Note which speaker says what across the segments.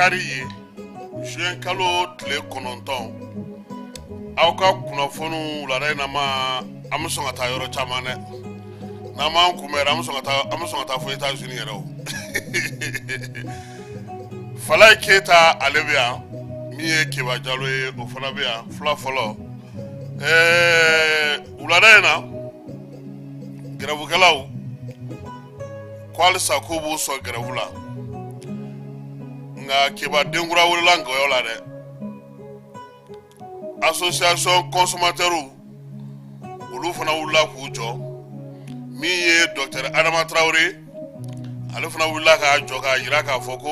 Speaker 1: kari ye juin kalo tile 9 aw ka kunnafoniw wulada in na ma an bɛ sɔn ka taa yɔrɔ caman dɛ n'an m'an kunbɛn an bɛ sɔn ka taa fo Etats-Unis yɛrɛ o Falaye Keyita ale bɛ yan min ye Keba Jalo ye o fana bɛ yan fila fɔlɔ wulada in na gɛrɛfukɛlaw ko halisa k'u b'u sɔn gɛrɛfu la nka Keba denkura welela nkɔyɔ la dɛ association consommateurs olu fana wulila k'u jɔ min ye Dr Adama Traoré ale fana wulila k'a jɔ k'a jira k'a fɔ ko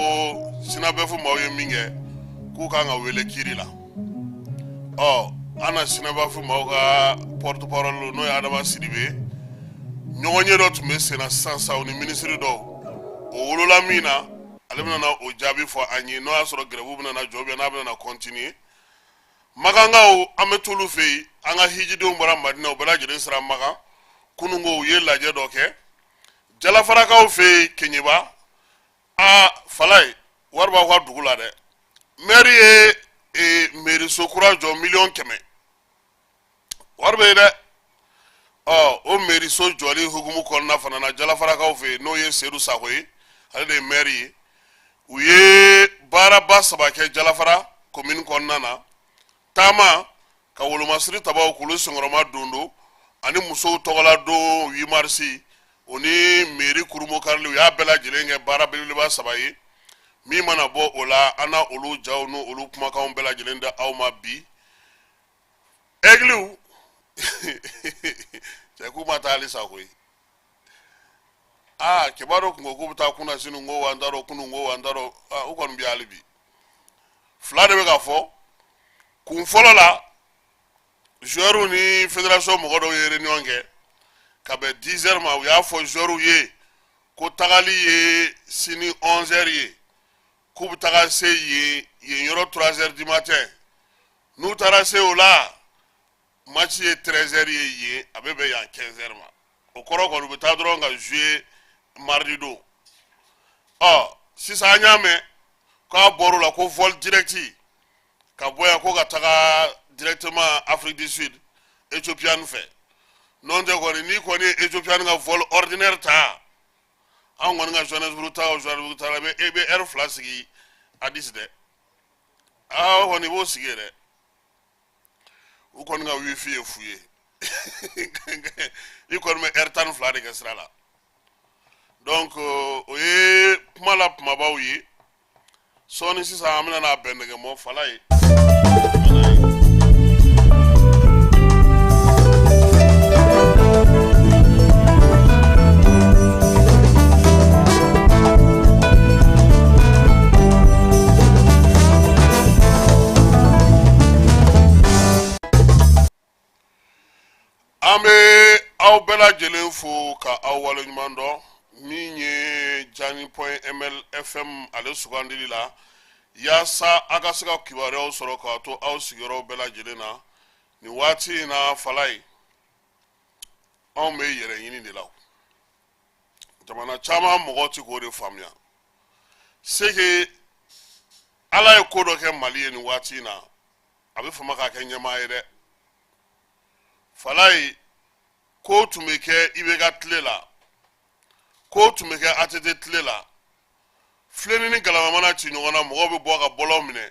Speaker 1: sinabefu maaw ye min kɛ k'u kan ka wele kiiri la an na sinabefu maaw ka porte-parole n'o ye Adama Sidibe ɲɔgɔn ye dɔ tun bɛ sen na sisan ni minisiri dɔw o wolola min na ale bɛna o jaabi fɔ an ye n'o y'a sɔrɔ grève bɛna jɔ ou n'a bɛna continuer magankaw an bɛ t'olu fɛ yen an ka hijidenw bɔra Madina u bɛɛ lajɛlen sera Magan kunungo u ye lajɛ dɔ kɛ Jalafarakaw fɛ yen Keɲeba Falaye wari b'aw ka dugu la dɛ maire ye mairie so kura jɔ 100,000,000 wari bɛ yen dɛ o mairie so jɔli hukumu kɔnɔna fana na Jalafarakaw fɛ yen n'o ye Seydou Sakɔ ye ale de ye maire ye u ye baaraba 3 kɛ Jalafara commune kɔnɔna na taama ka wolomasiri tabaw k'olu sɔngɔrɔma dondo ani musow tɔgɔla don 8 mars o ni mairie kurumo karili u y'a bɛɛ lajɛlen kɛ baara belebeleba 3 ye min mana bɔ o la an na olu jaw n'o olu kumakanw bɛɛ lajɛlen da aw ma bi Egliw cɛ k'u ma taa halisa koyi Kebaro kun ko k'u bɛ taa kunna sini ko wa n t'a dɔn kunun ko wa n t'a dɔn u kɔni bɛ hali bi fila de bɛ ka fɔ kun fɔlɔ la joueurs ni fédération mɔgɔ dɔw ye réunion kɛ ka bɛn 10 heures ma u y'a fɔ joueurs ye ko tagali ye sini 11 heures ye k'u bɛ taga se yen yɔrɔ 3 heures du matin n'u taara se o la match ye 13 heures ye yen a bɛ bɛn yan 15 heures ma o kɔrɔ kɔni u bɛ taa dɔrɔn ka jouer mardi don sisan an y'a mɛn k'a bɔr'o la ko vol direct ka bɔ yan ko ka taga directement Afrique du Sud Ethiopian fɛ n'o tɛ kɔni n'i kɔni ye Ethiopian ka vol ordinaire ta an kɔni ka Johannesburg ta o Johannesburg ta la i bɛ heure 2 sigi Addis dɛ o kɔni i b'o sigi dɛ u kɔni ka wifi ye fu ye i kɔni bɛ heure 12 de kɛ sira la donc o ye kuma la kumabaw ye sɔɔni sisan an bɛna n'a bɛn nɛgɛmɔ Falaye an bɛ aw bɛɛ lajɛlen fo ka aw waleɲuman dɔn min ye Jani.ml FM ale sugandili la yaasa a ka se ka kibaruyaw sɔrɔ k'a to aw sigiyɔrɔ bɛɛ lajɛlen na nin waati in na Falaye anw bɛ yɛrɛ ɲini de la jamana caman mɔgɔw tɛ k'o de faamuya c'est que Ala ye ko dɔ kɛ Mali ye nin waati in na a bɛ fama k'a kɛ ɲɛmaa ye dɛ Falaye ko tun bɛ kɛ IBK tile la ko tun bɛ kɛ ATT tile la filenni ni galama mana ci ɲɔgɔn na mɔgɔw bɛ bɔ ka bɔlɔw minɛ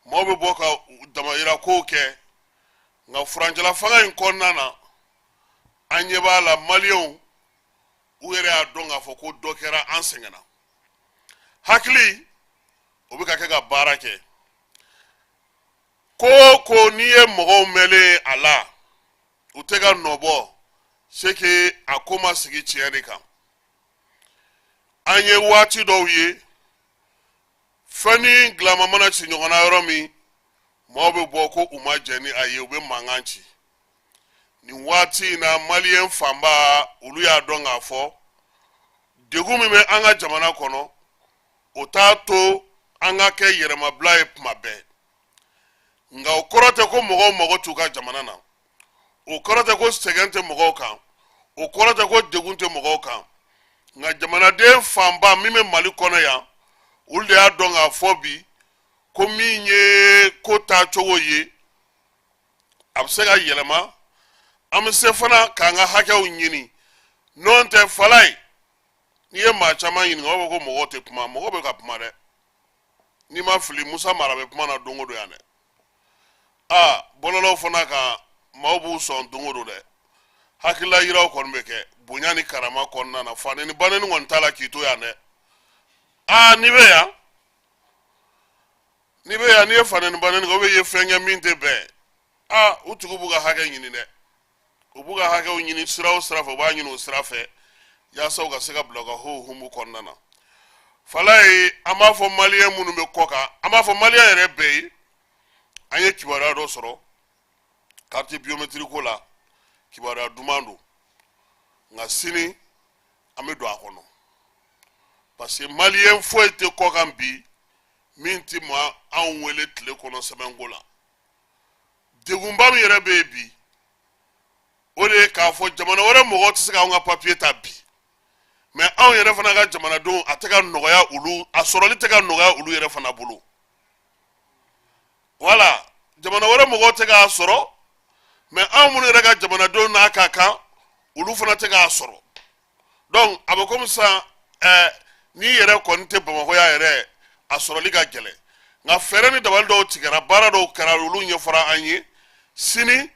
Speaker 1: mɔgɔw bɛ bɔ ka damayira kow kɛ nka furancɛla fanga in kɔnɔna na an ɲɛ b'a la maliyɛnw u yɛrɛ y'a dɔn k'a fɔ ko dɔ kɛra an sɛgɛnna hakili o bɛ ka kɛ ka baara kɛ ko n'i ye mɔgɔw mɛnlen a la u tɛ ka nɔbɔ c'est que a ko ma sigi tiɲɛ de kan an ye waati dɔw ye fɛn ni galama mana ci ɲɔgɔn na yɔrɔ min mɔgɔw bɛ bɔ ko u ma jɛ ni a ye u bɛ mankan ci nin waati in na maliyɛn fanba olu y'a dɔn k'a fɔ degun min bɛ an ka jamana kɔnɔ o t'a to an ka kɛ yɛrɛmabila ye tuma bɛɛ nka o kɔrɔ tɛ ko mɔgɔw mago t'u ka jamana na o kɔrɔ tɛ ko sɛgɛn tɛ mɔgɔw kan o kɔrɔ tɛ ko degun tɛ mɔgɔw kan nka jamanaden fanba min bɛ Mali kɔnɔ yan olu de y'a dɔn k'a fɔ bi ko min ye ko taa cogo ye a bɛ se ka yɛlɛma an bɛ se fana k'an ka hakɛw ɲini n'o tɛ Falaye n'i ye maa caman ɲininka o b'a fɔ ko mɔgɔw tɛ kuma mɔgɔw bɛ ka kuma dɛ n'i ma fili Musa Mara bɛ kuma na don o don yan dɛ bɔlɔlɔw fana kan maaw b'u sɔn don o don dɛ hakilila yiraw kɔni bɛ kɛ bonya ni karama kɔnɔna na fa ni ba ni kɔni t'a la k'i to yan dɛ n'i bɛ yan n'i ye fa ni ba ni ko bɛ ye fɛn kɛ min tɛ bɛn u tigiw b'u ka hakɛ ɲini dɛ u b'u ka hakɛw ɲini sira o sira fɛ u b'a ɲini o sira fɛ yaasa u ka se ka bila u ka hukumu kɔnɔna na Falaye an b'a fɔ maliyɛn minnu bɛ kɔ kan an b'a fɔ maliyɛn yɛrɛ bɛɛ ye an ye kibaruya dɔ sɔrɔ carte biométrique ko la kibaruya duman don nka sini an bɛ don a kɔnɔ parce que maliyɛn foyi tɛ kɔ kan bi min tɛ ma anw wele tile kɔnɔ sɛbɛnko la degunba min yɛrɛ bɛ yen bi o de ye k'a fɔ jamana wɛrɛ mɔgɔw tɛ se k'anw ka papiye ta bi mais anw yɛrɛ fana ka jamanadenw a tɛ ka nɔgɔya olu a sɔrɔli tɛ ka nɔgɔya olu yɛrɛ fana bolo voilà jamana wɛrɛ mɔgɔw tɛ k'a sɔrɔ mais anw minnu yɛrɛ ka jamanadenw n'a ka kan olu fana tɛ k'a sɔrɔ donc a bɛ komi sisan n'i yɛrɛ kɔni tɛ Bamakɔ yan yɛrɛ a sɔrɔli ka gɛlɛn nka fɛɛrɛ ni dabali dɔw tigɛra baara dɔw kɛra olu ɲɛfɔra an ye sini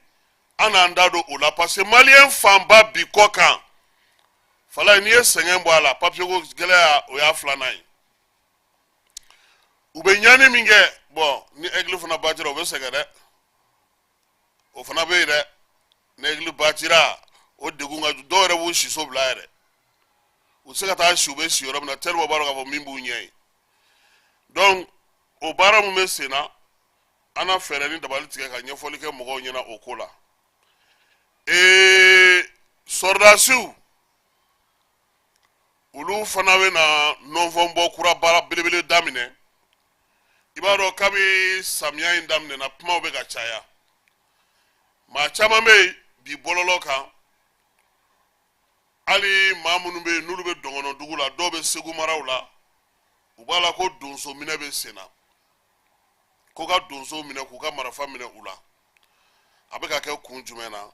Speaker 1: an n'an da don o la parce que maliyɛn fanba bi kɔ kan Falaye n'i ye sɛgɛn bɔ a la papier ko gɛlɛya o y'a filanan ye u bɛ ɲani min kɛ bon ni egili fana bâtira o bɛ sɛgɛn dɛ o fana bɛ yen dɛ ni egili bâtira o degun ka dɔw yɛrɛ b'u siso bila yɛrɛ u se ka taa si u bɛ si yɔrɔ min na tellement u b'a dɔn k'a fɔ min b'u ɲɛ ye donc o baara min bɛ sen na an na fɛɛrɛ ni dabali tigɛ ka ɲɛfɔli kɛ mɔgɔw ɲɛna o ko la sɔrdasiw olu fana bɛ na nɔnfɔnbɔ kura baara belebele daminɛ i b'a dɔn kabi samiya in daminɛna kumaw bɛ ka caya maa caman bɛ yen bi bɔlɔlɔ kan hali maa minnu bɛ yen n'olu bɛ dɔngɔnɔdugu la dɔw bɛ Segu maraw la u b'a la ko donso minɛ bɛ sen na ko ka donso minɛ k'u ka marifa minɛ u la a bɛ ka kɛ kun jumɛn na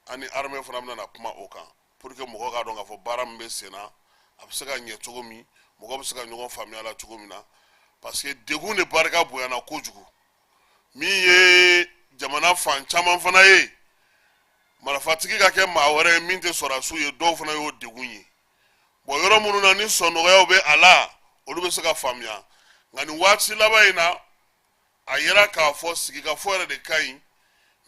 Speaker 1: an ni armée fana bɛna kuma o kan pour que mɔgɔw k'a dɔn k'a fɔ baara min bɛ sen na a bɛ se ka ɲɛ cogo min mɔgɔw bɛ se ka ɲɔgɔn faamuya la cogo min na parce que degun de barika bonyana kojugu min ye jamana fan caman fana ye marifatigi ka kɛ maa wɛrɛ ye min tɛ sɔrɔdasiw ye dɔw fana y'o degun ye bon yɔrɔ minnu na ni sɔnnɔgɔyaw bɛ a la olu bɛ se ka faamuya nka nin waati laban in na a yera k'a fɔ sigikafɔ yɛrɛ de ka ɲi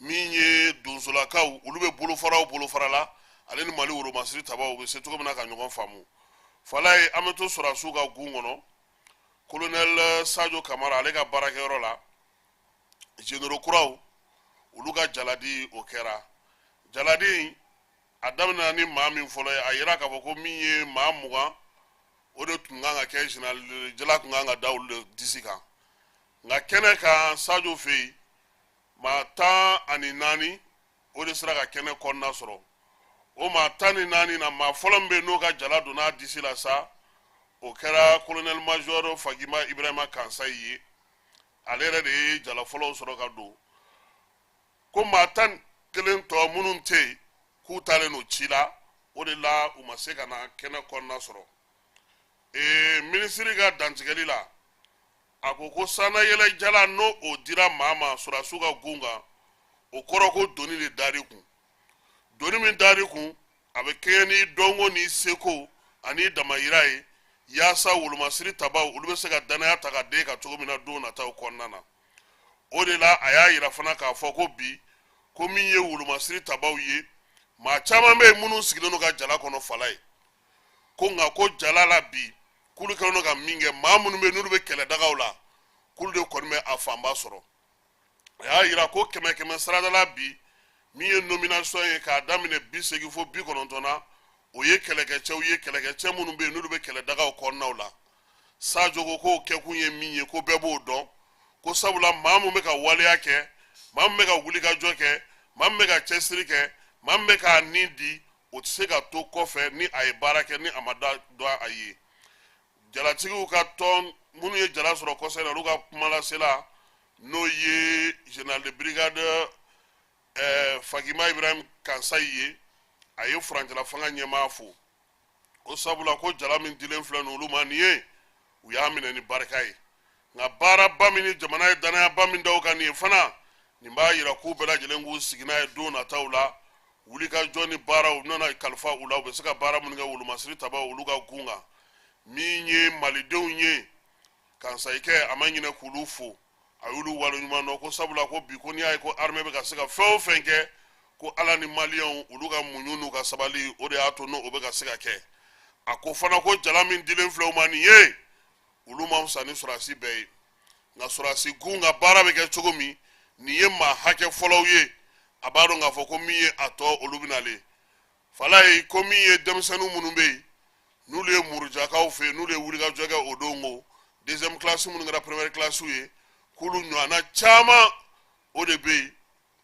Speaker 1: min ye donsolakaw olu bɛ bolofara la ale ni Mali woromasiri tabaw u bɛ se cogo min na ka ɲɔgɔn faamu Falaye an bɛ to sɔrɔdasiw ka gun kɔnɔ colonel Sajo Kamara ale ka baarakɛyɔrɔ la généraux kuraw olu ka jaladi o kɛra jaladi a daminɛna ni maa min fɔlɔ ye a yera k'a fɔ ko min ye maa 20 o de tun kan ka kɛ général jala tun kan ka da olu de disi kan nka kɛnɛ kan Sajo fɛ yen maa 14 o de sera ka kɛnɛ kɔnɔna sɔrɔ o maa 14 na maa fɔlɔ min bɛ yen n'o ka jala donna disi la sa o kɛra colonel major Fagima Ibrahima Kansayi ye ale yɛrɛ de ye jala fɔlɔw sɔrɔ ka don ko maa 11 tɔ minnu tɛ yen k'u taalen n'o ci la o de la u ma se ka na kɛnɛ kɔnɔna sɔrɔ minisiri ka dantigɛli la a ko ko sanayɛlɛ jala n'o o dira maa ma sɔrɔdasiw ka gun kan o kɔrɔ ko doni de dar'i kun doni min dar'i kun a bɛ kɛɲɛ ni dɔnko ni seko ani damayira ye yaasa wolomasiri tabaw olu bɛ se ka danaya ta ka den ka cogo min na don nataw kɔnɔna na o de la a y'a yira fana k'a fɔ ko bi ko min ye wolomasiri tabaw ye maa caman bɛ yen minnu sigilen don ka jala kɔnɔ Falaye ko nka ko jala la bi k'olu kɛlen don ka min kɛ maa minnu bɛ yen n'olu bɛ kɛlɛdagaw la k'olu de kɔni bɛ a fanba sɔrɔ a y'a yira ko 100 saradala bi min ye nomination ye k'a daminɛ 80 fo 90 na o ye kɛlɛkɛcɛw ye kɛlɛkɛcɛ minnu bɛ yen n'olu bɛ kɛlɛdagaw kɔnɔnaw la Sajo ko k'o kɛkun ye min ye ko bɛɛ b'o dɔn ko sabula maa min bɛ ka waleya kɛ maa min bɛ ka wulikajɔ kɛ maa min bɛ ka cɛsiri kɛ maa min bɛ k'a nin di o tɛ se ka to kɔfɛ ni a ye baara kɛ ni a ma dɔn a ye jalatigiw ka tɔn minnu ye jala sɔrɔ kɔsɛ na olu ka kuma lasela n'o ye général de brigade Fagima Ibrahim Kansayi ye a ye furancɛla fanga ɲɛmaa fo o sabula ko jala min dilen filɛ nin olu ma nin ye u y'a minɛ ni barika ye nka baaraba min ni jamana ye danayaba min da o kan nin ye fana nin b'a yira k'u bɛɛ lajɛlen k'u sigi n'a ye don nataw la wulikajɔ ni baaraw u nana kalifa u la u bɛ se ka baara minnu kɛ wolomasiri taba olu ka gun kan min ye malidenw ye Kansayi kɛ a ma ɲinɛ k'olu fo a y'olu waleɲuman dɔn ko sabula ko bi ko n'i y'a ye ko armée bɛ ka se ka fɛn o fɛn kɛ ko ala ni maliyɛnw olu ka muɲu n'u ka sabali o de y'a to n'o bɛ ka se ka kɛ a ko fana ko jala min dilen filɛ u ma nin ye olu ma fisa ni sɔrɔdasi bɛɛ ye nka sɔrɔdasi gun ka baara bɛ kɛ cogo min nin ye maa hakɛ fɔlɔw ye a b'a dɔn k'a fɔ ko min ye a tɔ olu bɛ nalen fala ye ko min ye denmisɛnninw minnu bɛ yen n'olu ye murujakaw fɛ yen n'olu ye wulikajɔ kɛ o don ko deuxième classe minnu kɛra première classe ye k'olu ɲɔgɔnna caman o de bɛ yen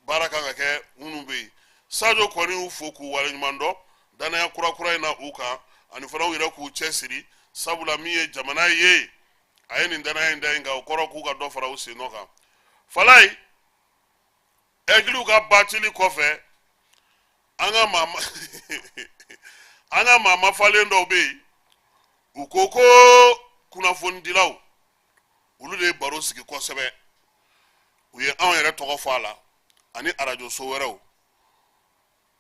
Speaker 1: baara kan ka kɛ minnu bɛ yen Sadio kɔni y'u fo k'u waleɲuman dɔn danaya kura in na u kan ani fana u yɛrɛ k'u cɛsiri sabula min ye jamana ye a ye nin danaya in da yen nka o kɔrɔ k'u ka dɔ fara u sen nɔ kan fala ye ɛgiliw ka batili kɔfɛ an ka maa mafalen dɔw bɛ yen u ko ko kunnafonidilaw olu de ye baro sigi kosɛbɛ u ye anw yɛrɛ tɔgɔ fɔ a la ani arajo so wɛrɛw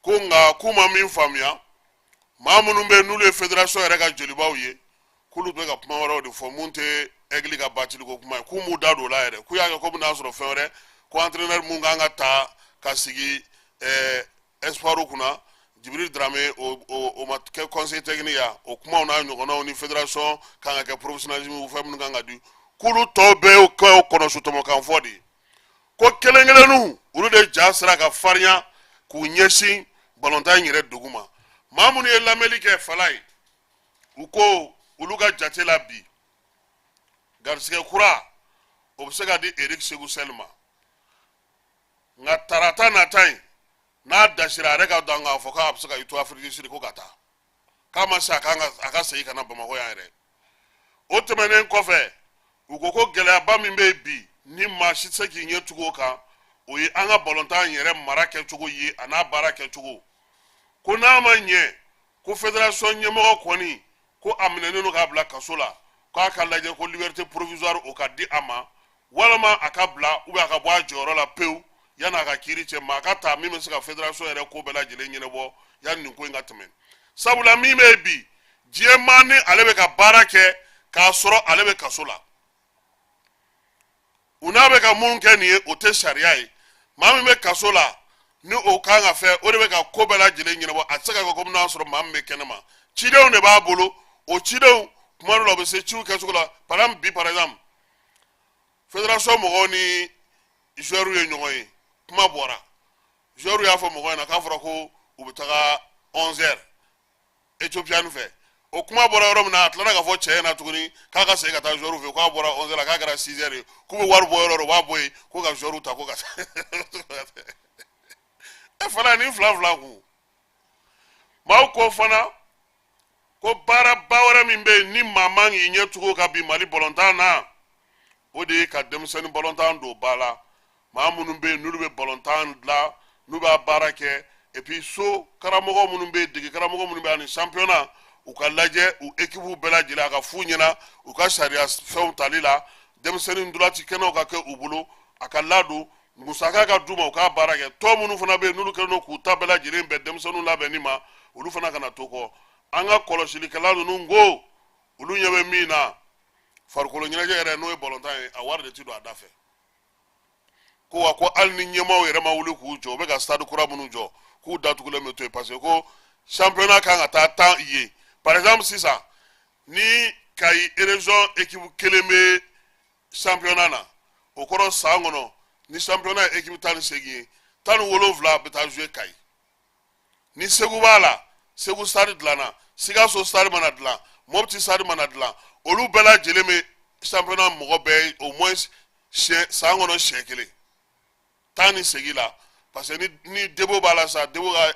Speaker 1: ko nka k'u ma min faamuya maa minnu bɛ n'olu ye fédération yɛrɛ ka jolibaw ye k'olu bɛ ka kuma wɛrɛw de fɔ mun tɛ ɛgili ka batili ko kuma ye k'u m'u da don o la yɛrɛ k'u y'a kɛ ko bɛna sɔrɔ fɛn wɛrɛ ko entraîneur mun kan ka ta ka sigi espoir kunna Djibril Dramé o ma kɛ conseil technique ya o kumaw n'a ɲɔgɔnnaw ni fédération kan ka kɛ professionnalisme fɛn minnu kan ka di k'olu tɔw bɛɛ y'o kɛ o kɔnɔsotɔmɔkan fɔ de ko kelen-kelenninw olu de ja sera ka farinya k'u ɲɛsin balontan in yɛrɛ dugu ma maa minnu ye lamɛnli kɛ fala ye u ko olu ka jate la bi garisigɛ kura o bɛ se ka di Eric Segu Sel ma nka tarata nata in n'a dasira a yɛrɛ ka dɔn k'a fɔ k'a bɛ se ka i to Afrique du Sud ko ka taa k'a ma se a ka segin ka na Bamakɔ yan yɛrɛ o tɛmɛnen kɔfɛ u ko ko gɛlɛyaba min bɛ yen bi ni maa si tɛ se k'i ɲɛ tugu o kan o ye an ka balontan yɛrɛ mara kɛcogo ye a n'a baara kɛcogo ko n'a ma ɲɛ ko fédération ɲɛmɔgɔ kɔni ko a minɛnen don k'a bila kaso la k'a ka lajɛ ko liberté provisoire o ka di a ma walima a ka bila ou bien a ka bɔ a jɔyɔrɔ la pewu yanni a ka kiiri cɛ maa ka ta min bɛ se ka fédération yɛrɛ ko bɛɛ lajɛlen ɲɛnabɔ yanni nin ko in ka tɛmɛ sabula min bɛ yen bi diɲɛmaa ni ale bɛ ka baara kɛ k'a sɔrɔ ale bɛ kaso la u n'a bɛ ka mun kɛ nin ye o tɛ sariya ye maa min bɛ kaso la ni o kan ka fɛ o de bɛ ka ko bɛɛ lajɛlen ɲɛnabɔ a tɛ se ka kɛ komi n'a sɔrɔ maa min bɛ kɛnɛma cidenw de b'a bolo o cidenw kuma dɔ la u bɛ se ciw kɛcogo la par exemple fédération mɔgɔw ni joueurs ye ɲɔgɔn ye kuma bɔra joueurs y'a fɔ mɔgɔw ɲɛna k'a fɔra ko u bɛ taga 11h Ethiopienne fɛ o kuma bɔra yɔrɔ min na a tilara k'a fɔ cɛ ɲɛna tuguni k'a ka segin ka taa joueurs fɛ k'a bɔra 11h la k'a kɛra 6h ye k'u bɛ wari bɔ yɔrɔ o b'a bɔ yen ko ka joueurs ta ko ka fana ni fila kun maaw ko fana ko baaraba wɛrɛ min bɛ yen ni maa man k'i ɲɛ tugu ka bi Mali balontan na o de ye ka denmisɛnnin balontan don ba la maa minnu bɛ yen n'olu bɛ balontan dilan n'u b'a baara kɛ et puis so karamɔgɔ minnu bɛ yen dege karamɔgɔ minnu bɛ yen ani championnat u ka lajɛ u équipe bɛɛ lajɛlen a ka f'u ɲɛna u ka sariya fɛnw tali la denmisɛnnin ndolanci kɛnɛw ka kɛ u bolo a ka ladon musaka ka d'u ma u k'a baara kɛ tɔ minnu fana bɛ yen n'olu kɛlen don k'u ta bɛɛ lajɛlen bɛn denmisɛnninw labɛnni ma olu fana kana to kɔ an ka kɔlɔsilikɛla ninnu ko olu ɲɛ bɛ min na farikolo ɲɛnajɛ yɛrɛ n'o ye balontan ye a wari de ti don a da fɛ ko wa ko hali ni ɲɛmaaw yɛrɛ ma wuli k'u jɔ u bɛ ka stade kura minnu jɔ k'u datugulen bɛ to yen parce que ko championnat kan ka taa tan ye par exemple sisan ni Kayi région équipe kelen bɛ championnat na o kɔrɔ san kɔnɔ ni championnat ye équipe 18 ye 17 bɛ taa jouer Kayi ni Segu b'a la Segu stade dilanna Sikaso stade mana dilan Mopti stade mana dilan olu bɛɛ lajɛlen bɛ championnat mɔgɔ bɛɛ au moins san kɔnɔ siɲɛ kelen 18 la parce que ni Debo b'a la sa Debo ka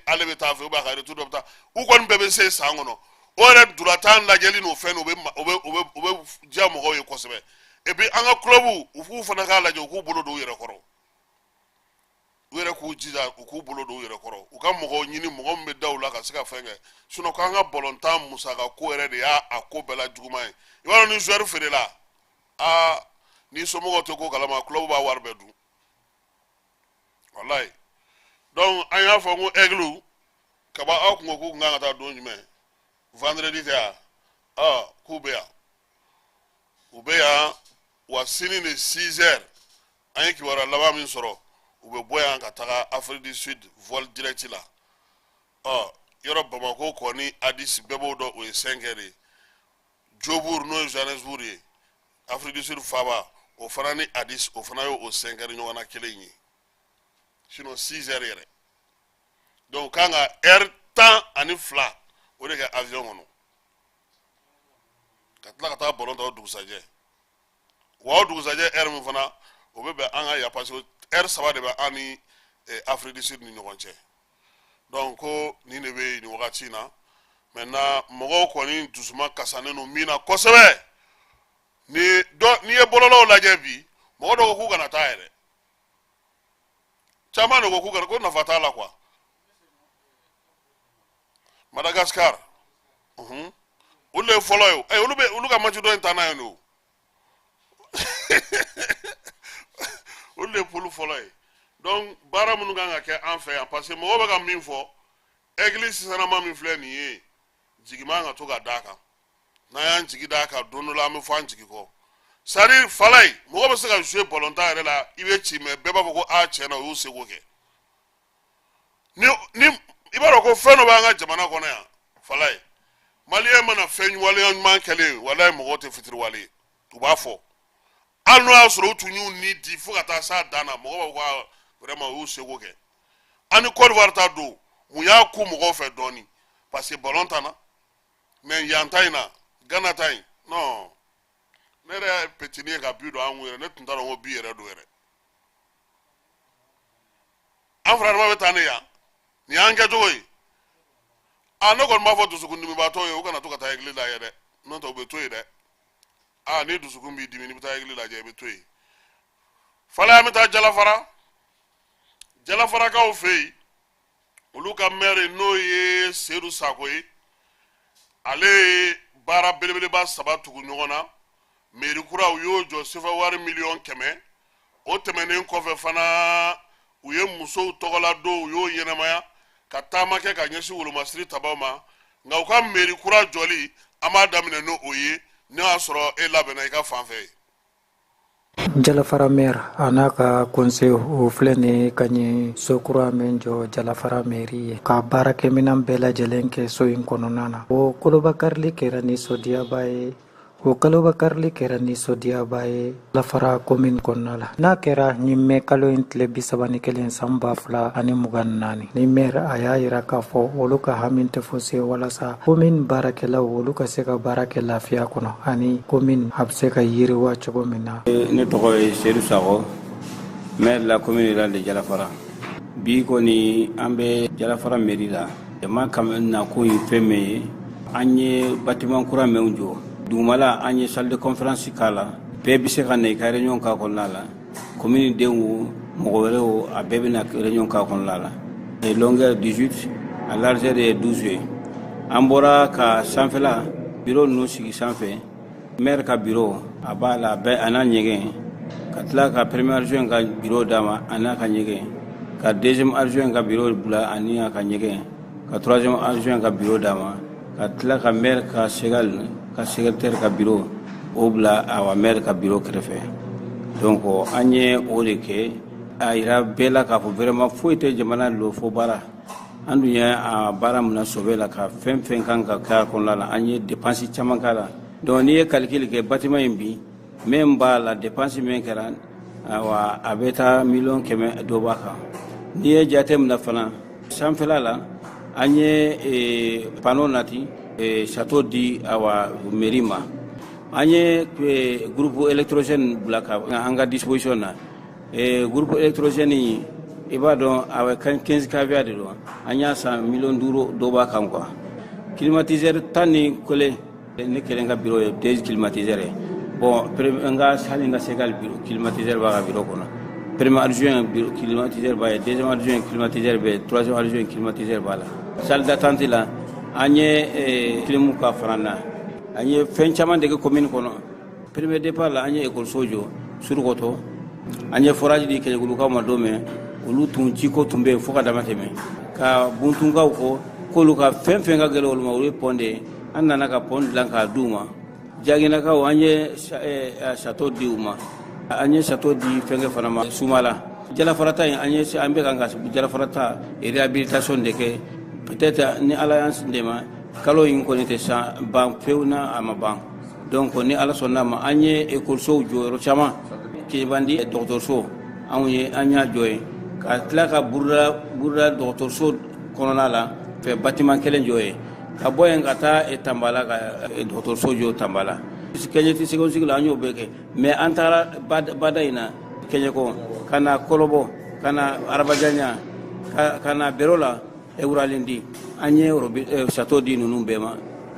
Speaker 1: ale bɛ taa fɛ ou bien a ka retour dɔ bɛ taa u kɔni bɛɛ bɛ se san kɔnɔ ore duratan lajeli no fen obe jamu ye kosebe e bi anga club ufu fana ka laje ku bolo do yere koro were ku jida ku bolo do yere koro u ka mogo nyini mogo mbe dawla ka sika fenge suno ka anga bolontan musa ka ko ere de ya akobela juguma e wala ni joueur fere la ni so mogo to ko kala ma club ba warbe du wallahi donc anya fo ngo eglu ka ba ak ngo nga ta do nyime vendredi ta kubea ubea wa sini ni 6h anya ki wara laba min soro ube boya ka taga Afrique du Sud vol direct là yoro Bamako ko ni Addis bebo do o 5h Jobour no Johannesburg Afrique du Sud faba o fanani Addis o fanayo o 5h no wana kelenyi sinon 6h yere donc kanga air temps ani fla o de ka avion ngono katla kata bolon do dugusaje wa dugusaje air mu fana o bebe anga ya parce air saba de ba ani Afrique du Sud ni ñogonche donc ko ni ne be ni wakati na maintenant mogo ko ni dusuma kasane no mina kosebe ni e bololo laje bi mogo do ko kana taere chama no ko kana ko na fatala kwa Madagascar ule follow ulu ka machu do intana yo ule pulu follow donc bara munu nga ke en fait parce que mo ba min fo église sana ma min fle ni jigima nga to ga daka na yan jigi daka donu la mi fo an jigi ko sari falai mo ba se ka jouer volontaire la ibe chi me be ba ko a chena o se ko ke ni ibaro ko feno ba nga jamana ko na ya falai malien mana fenyu wale man kele wala mo gote fitri wale tuba fo anu asoro tunyu ni di fukata sa dana mo ba ko vraiment o se ko ke ani Côte d'Ivoire ta do mu ya ku mo fe doni parce que bolontana mais yantaina Ghana tay non nere petini ka bi do anwere ne tuntaro wo bi ere do ere afra ma betane ya ni anga joyi no gon ma fo dusugun mi ba to yo kana to kata igli la yede non to be to yede ni dusugun bi dimi ni ta igli la je be to yi fala mi ta jala fara ka o fei uluka mere no ye seru sakoyi ale bara belebele ba sabatu nyogona meri kura yo jo sefa war million keme o temenen ko fe fana uye muso togola do yo yenamaya katama ke ka nyesi wulu masri tabama nga ka meri kura joli ama damine no oye ne asoro e labena ka fanfe
Speaker 2: Jalafara mer anaka conseil o flene kanye sokura menjo Jalafara meri ka barake minam bela jelenke so in kononana o kolobakarli kerani sodia bae o kalobakarli kerani sodia bae Jalafara commune konala na kera nyimme kalo intle bisabani kelen samba fla ani mugannani ni mer aya iraka fo oluka haminte fose wala sa commune barakela oluka seka barake lafia kono ani commune habseka yiri wa chogo mina
Speaker 3: ne togo e Seydou Sakho maire la commune de Jalafara bi ko ni ambe Jalafara mairie la ma kam na ko yifeme anye bâtiment courant menjo dumala anye salle de conférence kala be bi se kan ne ka réunion ka kon la commune de mo wéré o abebe na réunion ka kon la et longueur 18 à largeur de 12 ambora ka sanfela bureau no sigi sanfé maire ka bureau abala be ananyege katla ka premier adjoint ka bureau dama anaka nyege ka deuxième adjoint ka bureau bula ania ka nyege ka troisième adjoint ka bureau dama katla ka maire ka segal ka secrétaire ka bureau obla awa maire ka bureau krefe donc anye oleke aira bela ka fo vraiment foite jamana lo fo bara andunya a bara muna sobela ka fem kan ka kon la anye dépense chaman kala donc ni calcul ke bâtiment yimbi même ba la dépense men karan awa abeta million keme do baka ni jatem na fana sanfela la anye panneau nati château di awa merima anye groupe électrogène blaka anga disposition na groupe électrogène iba don awa 15 kVA de do anya 100 million d'euros do baka quoi climatiseur tani kole ne kelenga bureau e des climatiseur bon nga sali nga segal bureau climatiseur ba bureau kono premier adjoint bureau climatiseur ba deuxième adjoint climatiseur be troisième adjoint climatiseur ba la salle d'attente là anye climu ka frana anye fen chaman de commune kono premier départ la anye école sojo surgoto anye forage di kele gulu ka ma dome ulu tunji ko tumbe foka damateme ka buntunga ko kolu ka fen fen ga gelo ma ulu ponde anna ka pond lanka duma jagina ka anye château di uma anye château di fenge fanama sumala jala farata anye ambe kanga jala farata réhabilitation de ke peut-être ni alliance ndema kalo yin ko nete sa ban feuna ama ban donc ni ala sonna ma anye école so joro chama ki bandi docteur so anye anya joy ka tlaka burra docteur so konona la fe bâtiment kelen joye ka boyen kata e tambala ka docteur so jo tambala kenye ti segon sigla anyo beke mais antara badaina kenye ko kana kolobo kana arabajanya kana berola euralindi anye robi château di nunu bema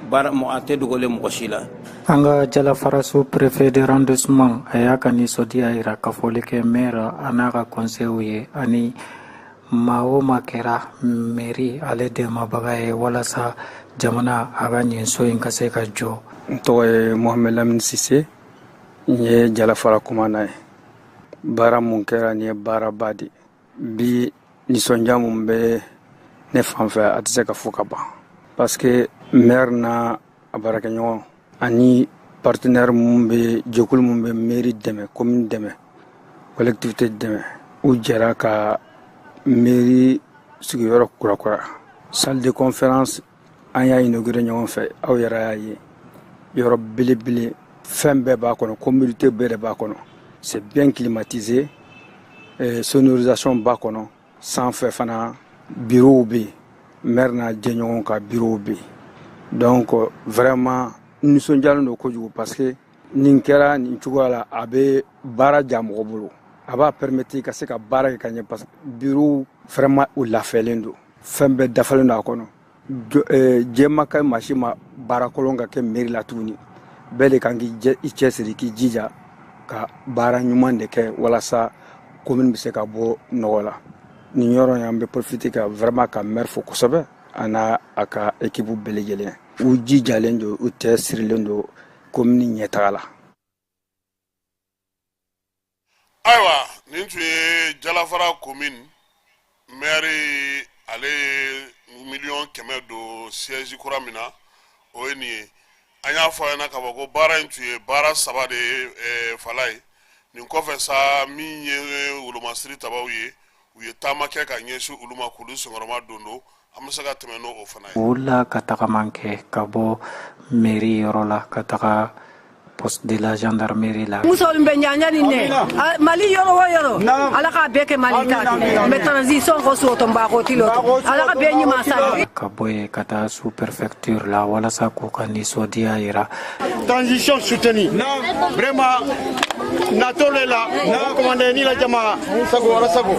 Speaker 3: bara mo ate dugole mo kosila
Speaker 2: anga jala farasu préfet de arrondissement ayaka ni sodia ira kafole ke maire anaka conseiller ani mao makera mairie ale de mabagaye wala sa jamana aga nyen so in kase ka jo
Speaker 4: to Mohamed Lamine Cissé ye jala fara kumana bara mun kera ni bara badi bi ni sonja mun be ne fanfɛ a tɛ se ka fɔ ka ban parce que maire na a baarakɛɲɔgɔn ani partenaire mun bɛ jɛkulu mun bɛ mairie dɛmɛ commune dɛmɛ collectivité dɛmɛ u jɛra ka mairie sigiyɔrɔ kurakura salle de conférence an y'a inauguré ɲɔgɔn fɛ aw yɛrɛ y'a ye yɔrɔ belebele fɛn bɛɛ b'a kɔnɔ communauté bɛɛ de b'a kɔnɔ c'est bien climatisé sonorisation b'a kɔnɔ sanfɛ fana bureau be maire na jɛɲɔgɔn ka bureau be donc vraiment nisɔndiyalen don kojugu parce que nin kɛra nin cogoya la a bɛ baara diya mɔgɔ bolo a b'a permettre ka se ka baara kɛ ka ɲɛ parce que bureau vraiment u lafiyalen don fɛn bɛɛ dafalen don a kɔnɔ jɛma ka masi ma baara kolon ka kɛ mairie la tuguni bɛɛ de kan k'i cɛsiri k'i jija ka baara ɲuman de kɛ walasa commune bɛ se ka bɔ nɔgɔ la nin yɔrɔ in an bɛ profiter ka vraiment ka maire fo kosɛbɛ a n'a a ka équipe bɛɛ lajɛlen u jijalen don u tɛ sirilen don commune ɲɛtaga la.
Speaker 1: ayiwa nin tun ye jalafara commune maire ale million 100 don siège kura min na o ye nin ye an y'a fɔ a ɲɛna k'a fɔ ko baara in tun ye baara 3 de ye fala ye nin kɔfɛ sa min ye wolomasiri tabaw ye u ye taama kɛ ka ɲɛsin olu ma k'olu senkɔrɔma dondo an bɛ se ka tɛmɛ n'o fana ye.
Speaker 2: wula ka tagaman kɛ ka bɔ mairie yɔrɔ la ka taga poste de la gendarmerie la.
Speaker 5: Musol be nyanyani ne mali yoro wo yoro ala ka beke mali ta me transition ko so to ba ko tilo ala ka be nyima sa
Speaker 2: ka boye ka ta sous préfecture la wala sa ko kan ni sodia ira
Speaker 6: transition soutenue vraiment natole la commandant ni la jama sago ala sago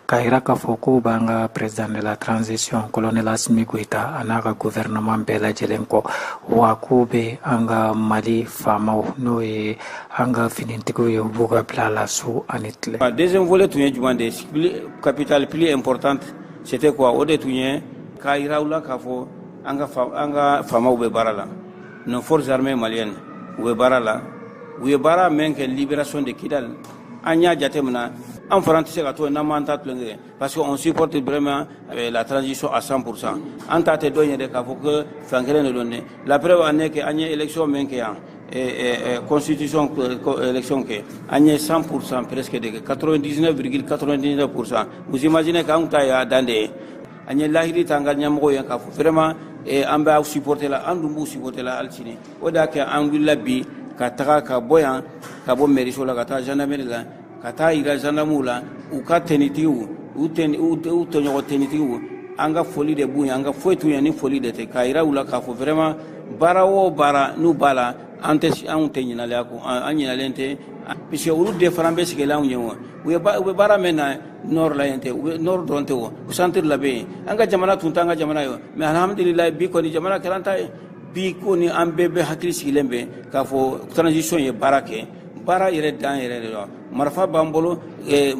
Speaker 2: kaira ka foko banga président de la transition colonel Assimi Goïta anaka gouvernement bela jelenko wa kube anga mali fama no ye anga finintigo yo buga plala su anitle.
Speaker 3: Deuxième volet tout du monde capital plus importante c'était quoi au détourné kaira ula kafo anga fama ube barala nos forces armées maliennes ube barala ube bara menke libération de Kidal anya jatemna en français ka to na manta tlenge parce qu'on supporte vraiment la transition à 100%. Anta te donner de kafo que fangere ne donne la preuve année que anya élection menke ya constitution élection que agne 100% presque de 99,99%. Vous imaginez quand on a dandé agne lahiri tangal nyamgo yan ka vraiment amba supporter la andumbu supporter la altine oda ke angula bi ka taga ka boyan ka bo meriso la ka ta gendarmerie la ka ta ira gendarmula u ka tenitiwu u tonyo tenitiwu anga folie de bunya anga foitu yani folie de te ka ira ula ka vraiment bara wo bara nu bala ante an tenyina la ko anyina lente puisque olu de fana bɛ sigila anw ye o u bɛ baara min na nord la yen tɛ u bɛ nord dɔrɔn tɛ o u centre la bɛ yen an ka jamana tun t'an ka jamana ye mais alhamdulilayi bi kɔni jamana kɛra an ta ye bi ko ni an bɛɛ bɛ hakili sigilen bɛ k'a fɔ transition ye baara kɛ baara yɛrɛ dan yɛrɛ de la marifa b'an bolo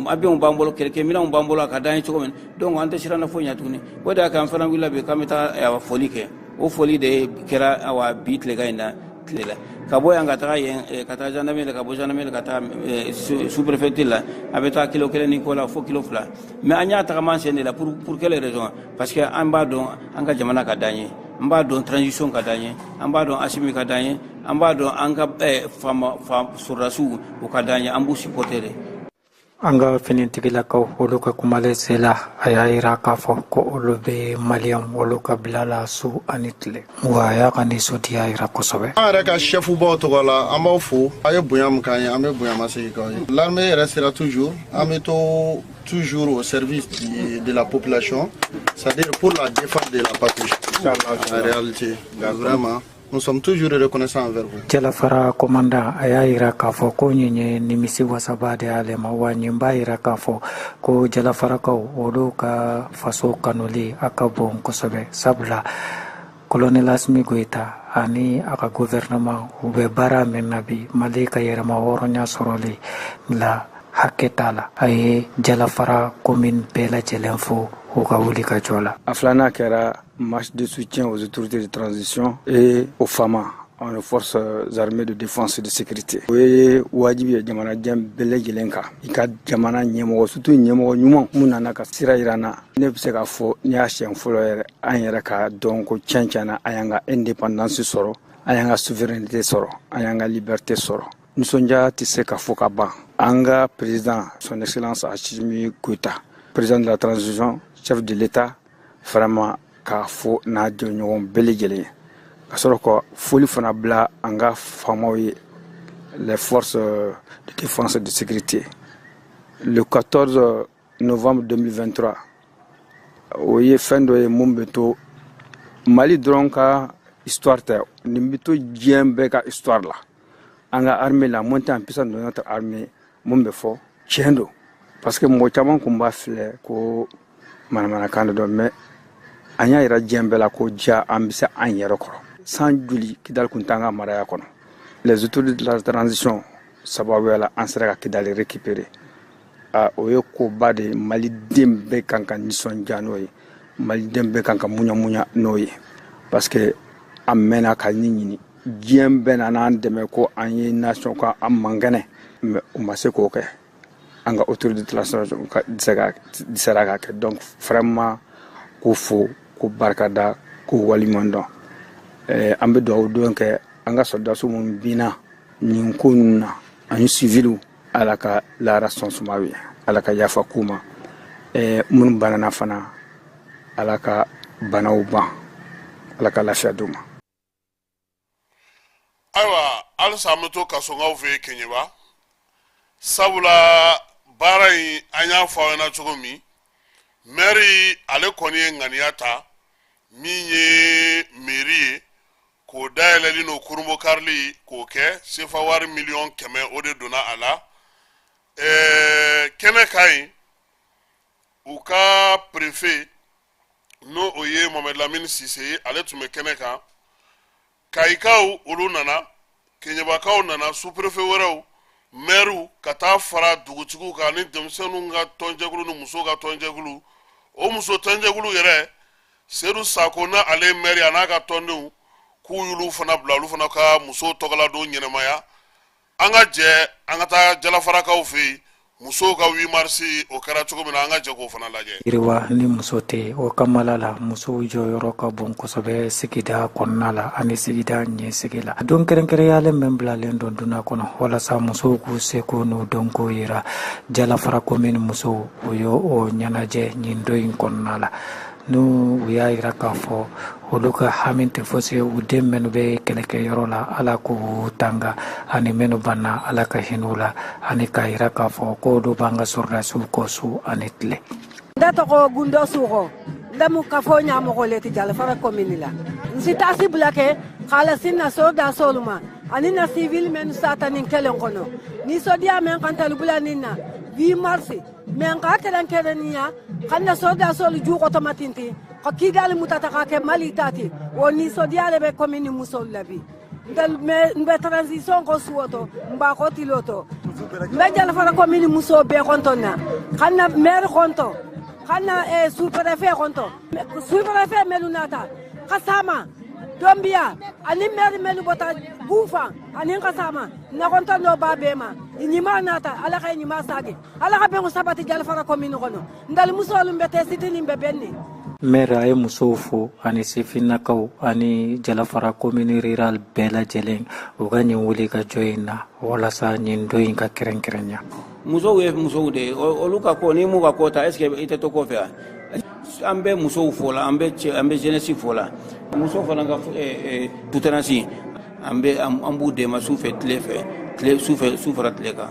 Speaker 3: avion b'an bolo kɛlɛkɛminɛnw b'an bolo a ka d'an ye cogo min donc an tɛ siran na foyi ɲɛ tuguni o de y'a kɛ an fana wulila bi k'an bɛ taa foli kɛ o foli de kɛra bi tilegan in na tile la ka bɔ yan ka taga yen ka taa gendarmerie ka bɔ gendarmerie ka taa sous-préfecture la a bɛ taa kilo 1 ni kɔ la fo kilo 2 mais an y'a tagama sen de la pour quelle raison parce que an b'a dɔn an ka jamana ka d'an ye an b'a dɔn transition ka d'an ye an b'a dɔn Assimi ka d'an ye an b'a dɔn an ka sɔrɔdasiw u ka d'an ye an b'u supporter de.
Speaker 2: An ka finitigilakaw olu ka kumale sela a y'a yira k'a fɔ ko olu bɛ maliyɛnw olu ka bila la su ani tile wa a y'a ka nisɔndiya yira kosɛbɛ.
Speaker 7: An yɛrɛ ka chef baw tɔgɔ la an b'aw fo a ye bonya min k'an ye an bɛ bonya masegin k'aw ye. L'armée restera toujours an bɛ to toujours au service de la population, c'est-à-dire pour la défense de la patrie. En réalité, vraiment. Nous sommes toujours reconnaissants envers vous.
Speaker 2: Jalafara commandant a y'a yira k'a fɔ ko nin ye nimisi wasaba de y'ale ma wa nin b'a yira k'a fɔ ko jalafarakaw olu ka faso kanuli a ka bon kosɛbɛ sabula colonel Assimi Goïta ani a ka gouvernement u bɛ baara min na bi Mali ka yɛrɛma hɔrɔnya sɔrɔli la hakɛ t'a la a ye jalafara commune bɛɛ lajɛlen fo u ka wuli ka jɔ la.
Speaker 4: A filanan kɛra marche de soutien aux autorités de transition et aux FAMA, aux forces armées de défense et de sécurité. O ye wajibi ye jamanaden bɛɛ lajɛlen kan i ka jamana ɲɛmɔgɔ surtout ɲɛmɔgɔ ɲuman mun nana ka sira yira n na ne bɛ se k'a fɔ n'i y'a siɲɛ fɔlɔ yɛrɛ an yɛrɛ ka dɔn ko tiɲɛ tiɲɛ na an y'an ka indépendance sɔrɔ an y'an ka souveraineté sɔrɔ an y'an ka liberté sɔrɔ nisɔndiya tɛ se ka fɔ ka ban an ka président son excellence Assimi Goïta président de la transition chef de l'État vraiment k'a fɔ n'a jɛɲɔgɔn bɛɛ lajɛlen ka sɔrɔ ka foli fana bila an ka faamaw ye les forces de défense et de sécurité. Le 14 novembre 2023 o ye fɛn dɔ ye mun bɛ to Mali dɔrɔn ka histoire tɛ nin bɛ to diɲɛ bɛɛ ka histoire la an ka armée la montée en puissance de notre armée mun bɛ fɔ tiɲɛ don parce que mɔgɔ caman kun b'a filɛ ko manamanakan de don mais an y'a yira diɲɛ bɛɛ la ko ja an bɛ se an yɛrɛ kɔrɔ san joli Kidali kun t'an ka maraya kɔnɔ les autorités de la transition sababuya la an sera ka Kidali récupérer o ye koba de maliden bɛɛ kan ka nisɔndiya n'o ye maliden bɛɛ kan ka muɲamuɲa n'o ye parce que an mɛnna ka ɲini diɲɛ bɛɛ nana an dɛmɛ ko an ye nation ka an mankɛnɛ mais u ma se k'o kɛ an ka autorité de la transition sera ka kɛ donc vraiment ko fo ko barikada ko waliɲuman dɔn an bɛ dugawu don kɛ an ka soldats minnu binna nin ko ninnu na ani civils ala ka lahara sɔn suma ye ala ka yafa k'u ma minnu banana fana ala ka banaw ban ala ka lafiya d'u ma.
Speaker 1: Ayiwa halisa an bɛ to kasɔnkaw fɛ yen Keɲeba sabula baara in an y'a fɔ aw ɲɛna cogo min maire ale kɔni ye ŋaniya ta min ye mairie ye k'o dayɛlɛli n'o kurunbɔ karili k'o kɛ sefa wari miliyɔn 100 o de donna a la kɛnɛ ka ɲi u ka préfet n'o o ye Mohamed Lamine Sise ye ale tun bɛ kɛnɛ kan Kayikaw olu nana Keɲebakaw nana sous-préfet wɛrɛw maire ka taa fara dugutigiw kan ni denmisɛnninw ka tɔnjɛkulu ni musow ka tɔnjɛkulu o muso tɔnjɛkulu yɛrɛ Seydou Sako na ale maire a n'a ka tɔndenw k'u y'olu fana bila olu fana ka musow tɔgɔla don ɲɛnɛmaya an ka jɛ an ka taa jalafarakaw fɛ yen musow ka 8 mars o kɛra cogo min na an ka jɛ k'o fana lajɛ.
Speaker 2: Yiriwa ni muso tɛ o kamala la musow jɔyɔrɔ ka bon kosɛbɛ sigida kɔnɔna la ani sigida ɲɛsigi la don kɛrɛnkɛrɛnyalen min bilalen don dunan kɔnɔ walasa musow k'u seko n'u dɔnko yira jalafara commune musow o ye o ɲɛnajɛ nin don in kɔnɔna la n'u y'a yira k'a fɔ olu ka hami tɛ fosi u den minnu bɛ kɛlɛkɛyɔrɔ la ala k'u tanga ani minnu banna ala ka hinɛ u la ani k'a yira k'a fɔ ko olu b'an ka sɔrɔdasiw kɔ su ani tile.
Speaker 5: N tɔgɔ Gundo Sugo n bɛ kafo ɲɛmɔgɔ le ti Jalafara commune la n si taasi bila kɛ k'ala sin na sɔrɔdasolu ma ani na civil minnu sata nin kelen kɔnɔ ni sodia men kan talu bulanina 8 mars men ka kereniya kanna soda sol ju ko tomatinti ko kidal mutata ka ke mali tati o ni sodia le be commune musol labi dal me transition ko suoto mba ko tiloto me jala fara commune muso be kontona kanna maire konto kanna sous-préfet konto sous-préfet melunata kasama Dombia, ani meri melu bota bufa, ani kasama, na konta no babema, inyima nata, ala ka inyima sage, ala ka bengo sabati jala fara komino kono, ndali muso alumbete siti limbe benni.
Speaker 2: Mera ay musofo ani sifinakaw ani jalafara komini rural bela jeleng uga wuli ka joina wala sa ndoyin ka kerenkerenya
Speaker 3: muso de oluka ko ni mu ka kota eske ite to ko fa ambe muso fola ambe jeunesse fola muso fana ka tutanasi ambu de ma soufet le soufrat le ka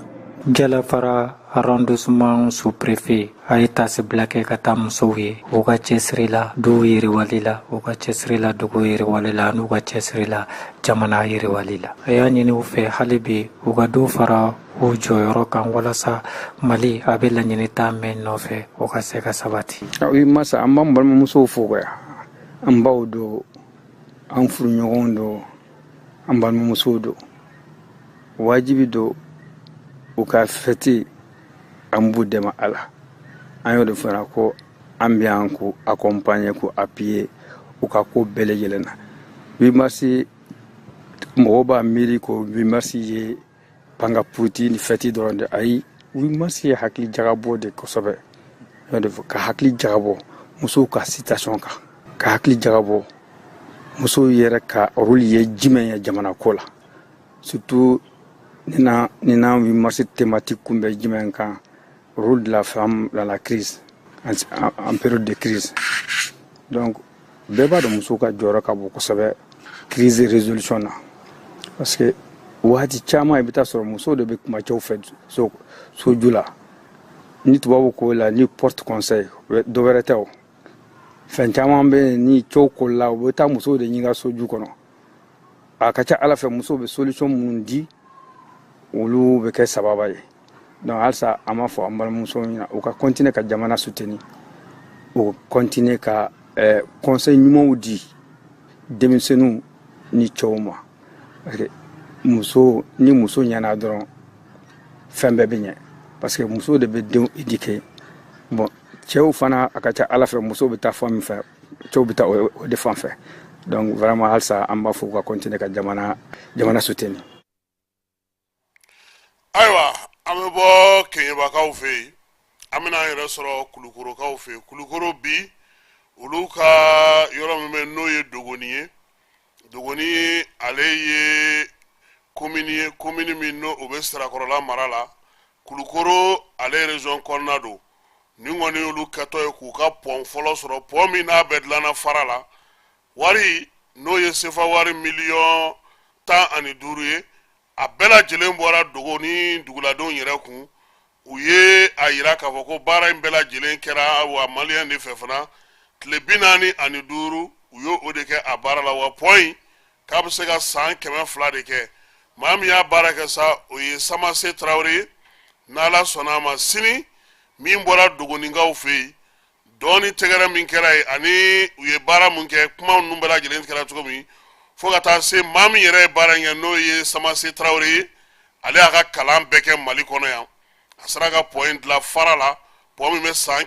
Speaker 2: jalafara arrondissement sous-préfet ayta se blake kata musowe uga chesrila do yiri walila uga chesrila dugo yiri walila uga chesrila jamana yiri walila ayani ni ufe halibi uga do fara ujo yorokan wala sa mali abela nyini tamen nofe uga seka sabati
Speaker 4: wi masa ambam bal muso foga ambaw do an furu nyogon do ambal muso do wajibi do uka feti ambu dema ala ayo de fara ko ambian ko accompagner ko appuyer uka ko bele yelena wi masi moba miri ko wi masi ye panga puti ni feti doronde ay wi masi hakli jagabo de ko sobe yo de ka hakli jagabo muso ka citation ka hakli jagabo muso yere ka rôle ye jimen ya jamana kola surtout Nina oui marché thématique kumbe jimenka rôle de la femme dans la crise en période de crise donc beba de musuka joro ka boko sabe crise résolution na parce que wadi chama ibita sur muso de be kuma chaw fait so jula ni tubabu ko la ni porte conseil do veretew fen chama be ni chaw ko la wo ta muso de nyinga so ju kono akacha ala fe muso be solution mundi olu be ke sababa ye donc alsa ama fo ambal muso nyina o ka continuer ka jamana soutenir o continuer ka conseil nyumo di demisenu ni choma parce que muso nyana doron fembe benye parce que muso de be éduquer bon chew fana akacha ala fe muso be ta fami fe chew be ta o defend fe donc vraiment alsa amba fo ka continuer ka jamana soutenir
Speaker 1: Aywa amebo kenyeba kaw fe amina yere soro kulukoro kaw fe kulukoro bi uluka yoro me noye dogoni aleye commune minno obestra korola marala kulukoro ale region kornado ni ngoni ulu kato e kuka pon folo soro pon mina bedlana farala wari noye sefa wari million ta ani duruye a bela jelen bora dogoni duguladon yere kun uye ayira ka foko bara bela jelen kera wa malien de fefana tlebinani ani duru uyo odeke a bara la wa point kabsega 100 de ke mami ya baraka sa uye Samase Traoré nala sonama sini min bora dogoni ngaw fe doni tegara min kera ani uye bara mun ke kuma numbera jelen kera tukomi Fogata se mami yere baranya no ye Samase Traoré ale aka kalan beke Mali kono ya asraga point la farala pomi me 100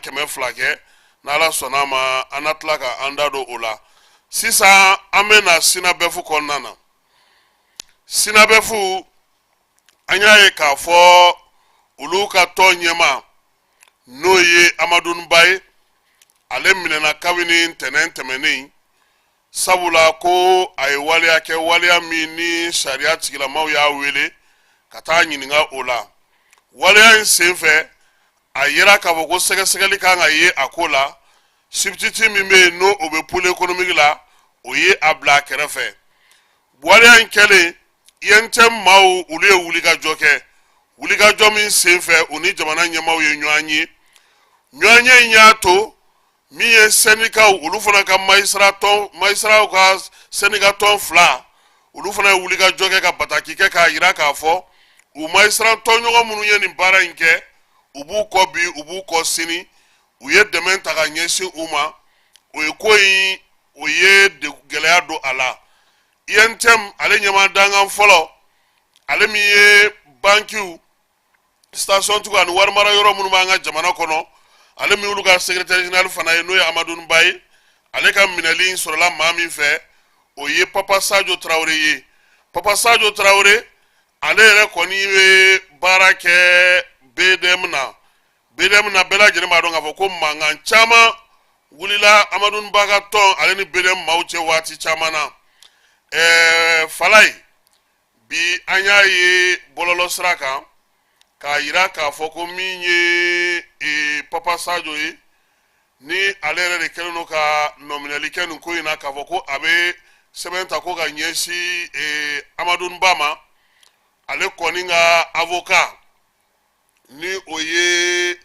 Speaker 1: ke na la sonama anatlaka andado ola sisa amena sinabefu konnana sinabefu anyaye ka fo uluka tonyema no ye Amadou Mbaye ale minena kawini tenen temeni sabula ko ay waliya ke waliya mini sharia tigila maw ya wele kata nyininga ola waliya senfe ayira ka bo ko segasegeli kan aye akola sibtiti mimbe no obe pole économique la oye abla kerefe waliya nkele yentem maw ule wuliga joke wuliga jomi senfe oni jamana nyamaw ye nyanyi nyato miye senika ulufana ka maisra ka senika ton fla ulufana wuliga joge ka bataki ke ka ira ka fo u ma siran tɔɲɔgɔn minnu ye nin baara in kɛ u b'u kɔ bi u b'u kɔ sini u ye dɛmɛ ta ka ɲɛsin u ma o ye ko in o ye gɛlɛya don a la INTM ale ɲɛma dangan fɔlɔ ale min ye bankiw station tigiw ani wari mara yɔrɔ minnu b'an ka jamana kɔnɔ ale min olu ka secrétaire général fana ye n'o ye Amadou Nba ye ale ka minɛli sɔrɔla maa min fɛ o ye Papa Sadio Traoré ye Papa Sadio Traoré ale yɛrɛ kɔni bɛ baara kɛ BDM na bɛɛ lajɛlen b'a dɔn k'a fɔ ko mankan caman wulila Amadou Nba ka tɔn ale ni BDM maaw cɛ waati caman na Falaye bi an y'a ye bɔlɔlɔ sira kan k'a yira k'a fɔ ko min ye Papa Sadio ye ni ale yɛrɛ de kɛlen don ka nɔminɛli kɛ nin ko in na k'a fɔ ko a bɛ sɛbɛn ta ko ka ɲɛsin Amadou Nba ma ale kɔni ka avocat ni o ye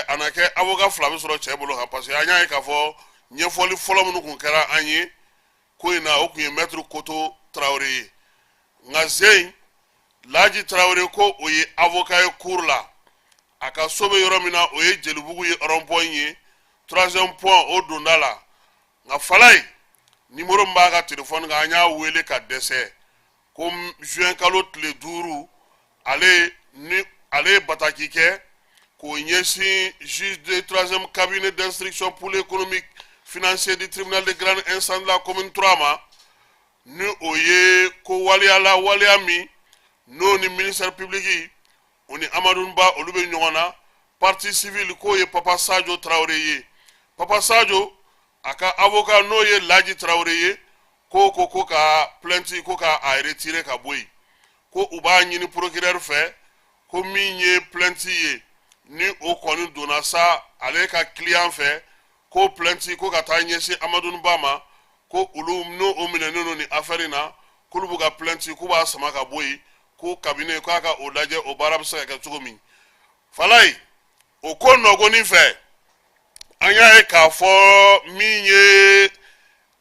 Speaker 1: a na kɛ avocat fila bɛ sɔrɔ cɛ bolo kan parce que an y'a ye k'a fɔ ɲɛfɔli fɔlɔ minnu kun kɛra an ye ko in na o kun ye maître Koto Traoré ye nka Zeyin Laji Traoré ko o ye avocat ye cour la a ka so bɛ yɔrɔ min na o ye Jelibugu ye rond-point ye 3e point o donda la nka Falaye numéro min b'a ka téléphone kan an y'a wele ka dɛsɛ ko juin kalo tile 5 ale ye bataki kɛ k'o ɲɛsin juge de 3e cabinet d'instruction pour l'économique financier du tribunal de grande instance de la commune 3 ma ni o ye ko waliya min n'o ni ministère public o ni Amadou Nba olu bɛ ɲɔgɔn na partie civile k'o ye Papa Sadio Traoré ye Papa Sadio a ka avocat n'o ye Laji Traoré ye ko ka plainte ko ka a retirer ka bɔ yen ko u b'a ɲini procureur fɛ ko min ye plainte ye ni o kɔni donna sa ale ka client fɛ ko plainte ko ka taa ɲɛsin Amadou Nba ma ko olu n'o o minɛnen don ni affaire in na k'olu b'u ka plainte k'u b'a sama ka bɔ yen ko cabinet k'a ka o lajɛ o baara bɛ se ka kɛ cogo min Falaye o ko nɔgɔnin fɛ an y'a ye k'a fɔ min ye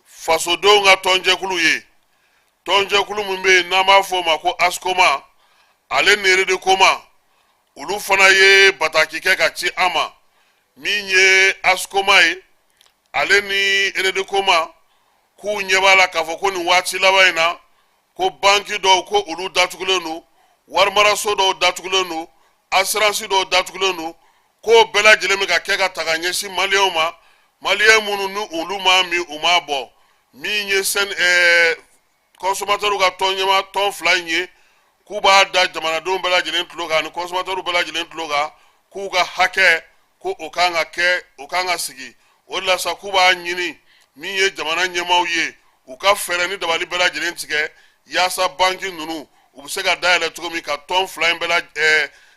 Speaker 1: fasodenw ka tɔnjɛkulu ye tɔnjɛkulu min bɛ yen n'an b'a fɔ o ma ko ASCOMA ale ni REDECOMA olu fana ye bataki kɛ ka ci an ma min ye ASCOMA ye ale ni REDECOMA k'u ɲɛ b'a la k'a fɔ ko nin waati laban in na ko banki dɔw ko olu datugulen don warimaraso dɔw datugulen don assurance dɔw datugulen don ko bɛɛ lajɛlen bɛ ka kɛ ka ta ka ɲɛsin maliyɛnw ma maliyɛn minnu ni olu ma min u ma bɔ min ye consommateur ka tɔn fila in ye k'u b'a da jamanadenw bɛɛ lajɛlen tulo kan ani consommateur bɛɛ lajɛlen tulo kan k'u ka hakɛ ko o kan ka kɛ o kan ka sigi o de la sa k'u b'a ɲini min ye jamana ɲɛmaaw ye u ka fɛɛrɛ ni dabali bɛɛ lajɛlen tigɛ yaasa banki ninnu u bɛ se ka dayɛlɛ cogo min ka tɔn fila in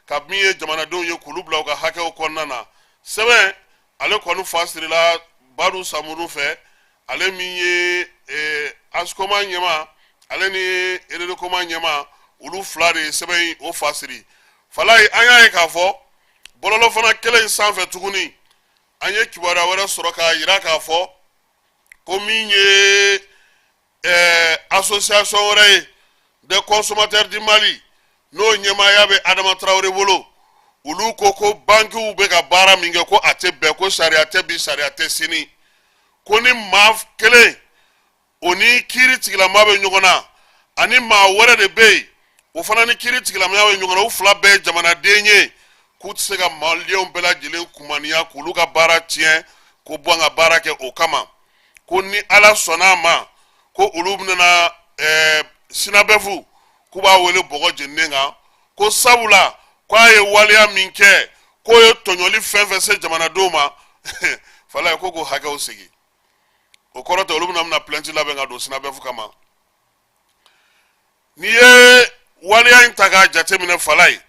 Speaker 1: ka min ye jamanadenw ye k'olu bila u ka hakɛw kɔnɔna na sɛbɛn ale kɔni fa sirila Badu Samuru fɛ ale min ye ASCOMA ɲɛma ale ni REDECOMA ɲɛma olu fila de ye sɛbɛn in o fa siri Falaye an y'a ye k'a fɔ bɔlɔlɔ fana kelen in sanfɛ tuguni an ye kibaruya wɛrɛ sɔrɔ k'a yira k'a fɔ ko min ye association wɛrɛ ye des consommateurs du Mali n'o ɲɛmaaya bɛ Adama Traoré bolo olu ko bankiw bɛ ka baara min kɛ ko a tɛ bɛn ko sariya tɛ bi sariya tɛ sini ko ni maa kelen o ni kiiri tigilamaa bɛ ɲɔgɔn na ani maa wɛrɛ de bɛ yen o fana ni kiiri tigilamaa bɛ ɲɔgɔn na u fila bɛɛ ye jamanaden ye k'u tɛ se ka maliyɛnw bɛɛ lajɛlen kumaniya k'olu ka baara tiɲɛ ko bɔ an ka baara kɛ o kama ko ni Ala sɔnn'a ma ko olu bɛna sinabefu k'u b'a wele bɔgɔ jeninen kan ko sabula k'a ye waliya min kɛ k'o ye tɔɲɔli fɛn fɛn se jamanadenw ma Falaye ko k'o hakɛw sigi o kɔrɔ tɛ olu bɛna plainte labɛn ka don sinabefu kama n'i ye waliya in ta k'a jateminɛ Falaye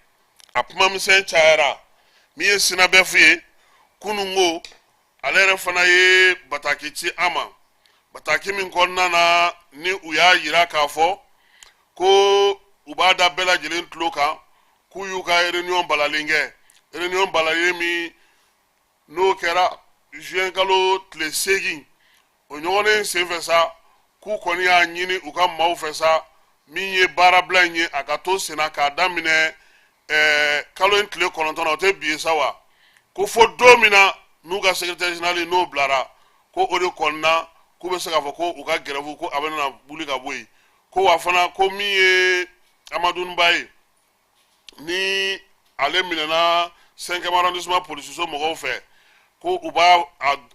Speaker 1: a kuma misɛn cayara min ye sinabefu ye kunungo ale yɛrɛ fana ye bataki ci an ma bataki min kɔnɔna na ni u y'a yira k'a fɔ ko u b'a da bɛɛ lajɛlen tulo kan k'u y'u ka réunion balalen kɛ réunion balalen min n'o kɛra juin kalo tile 8 o ɲɔgɔnlen senfɛ sa k'u kɔni y'a ɲini u ka maaw fɛ sa min ye baarabila in ye a ka to senna k'a daminɛ kalo in tile 9 o tɛ bi ye sa wa ko fo don min na n'u ka secrétaire général n'o bilara ko o de kɔnɔna k'u bɛ se k'a fɔ ko u ka grève ko a bɛna wuli ka bɔ yen ko wa fana ko min ye Amadou Ba ye ni ale minɛna 5e arrondissement policiso mɔgɔw fɛ ko u b'a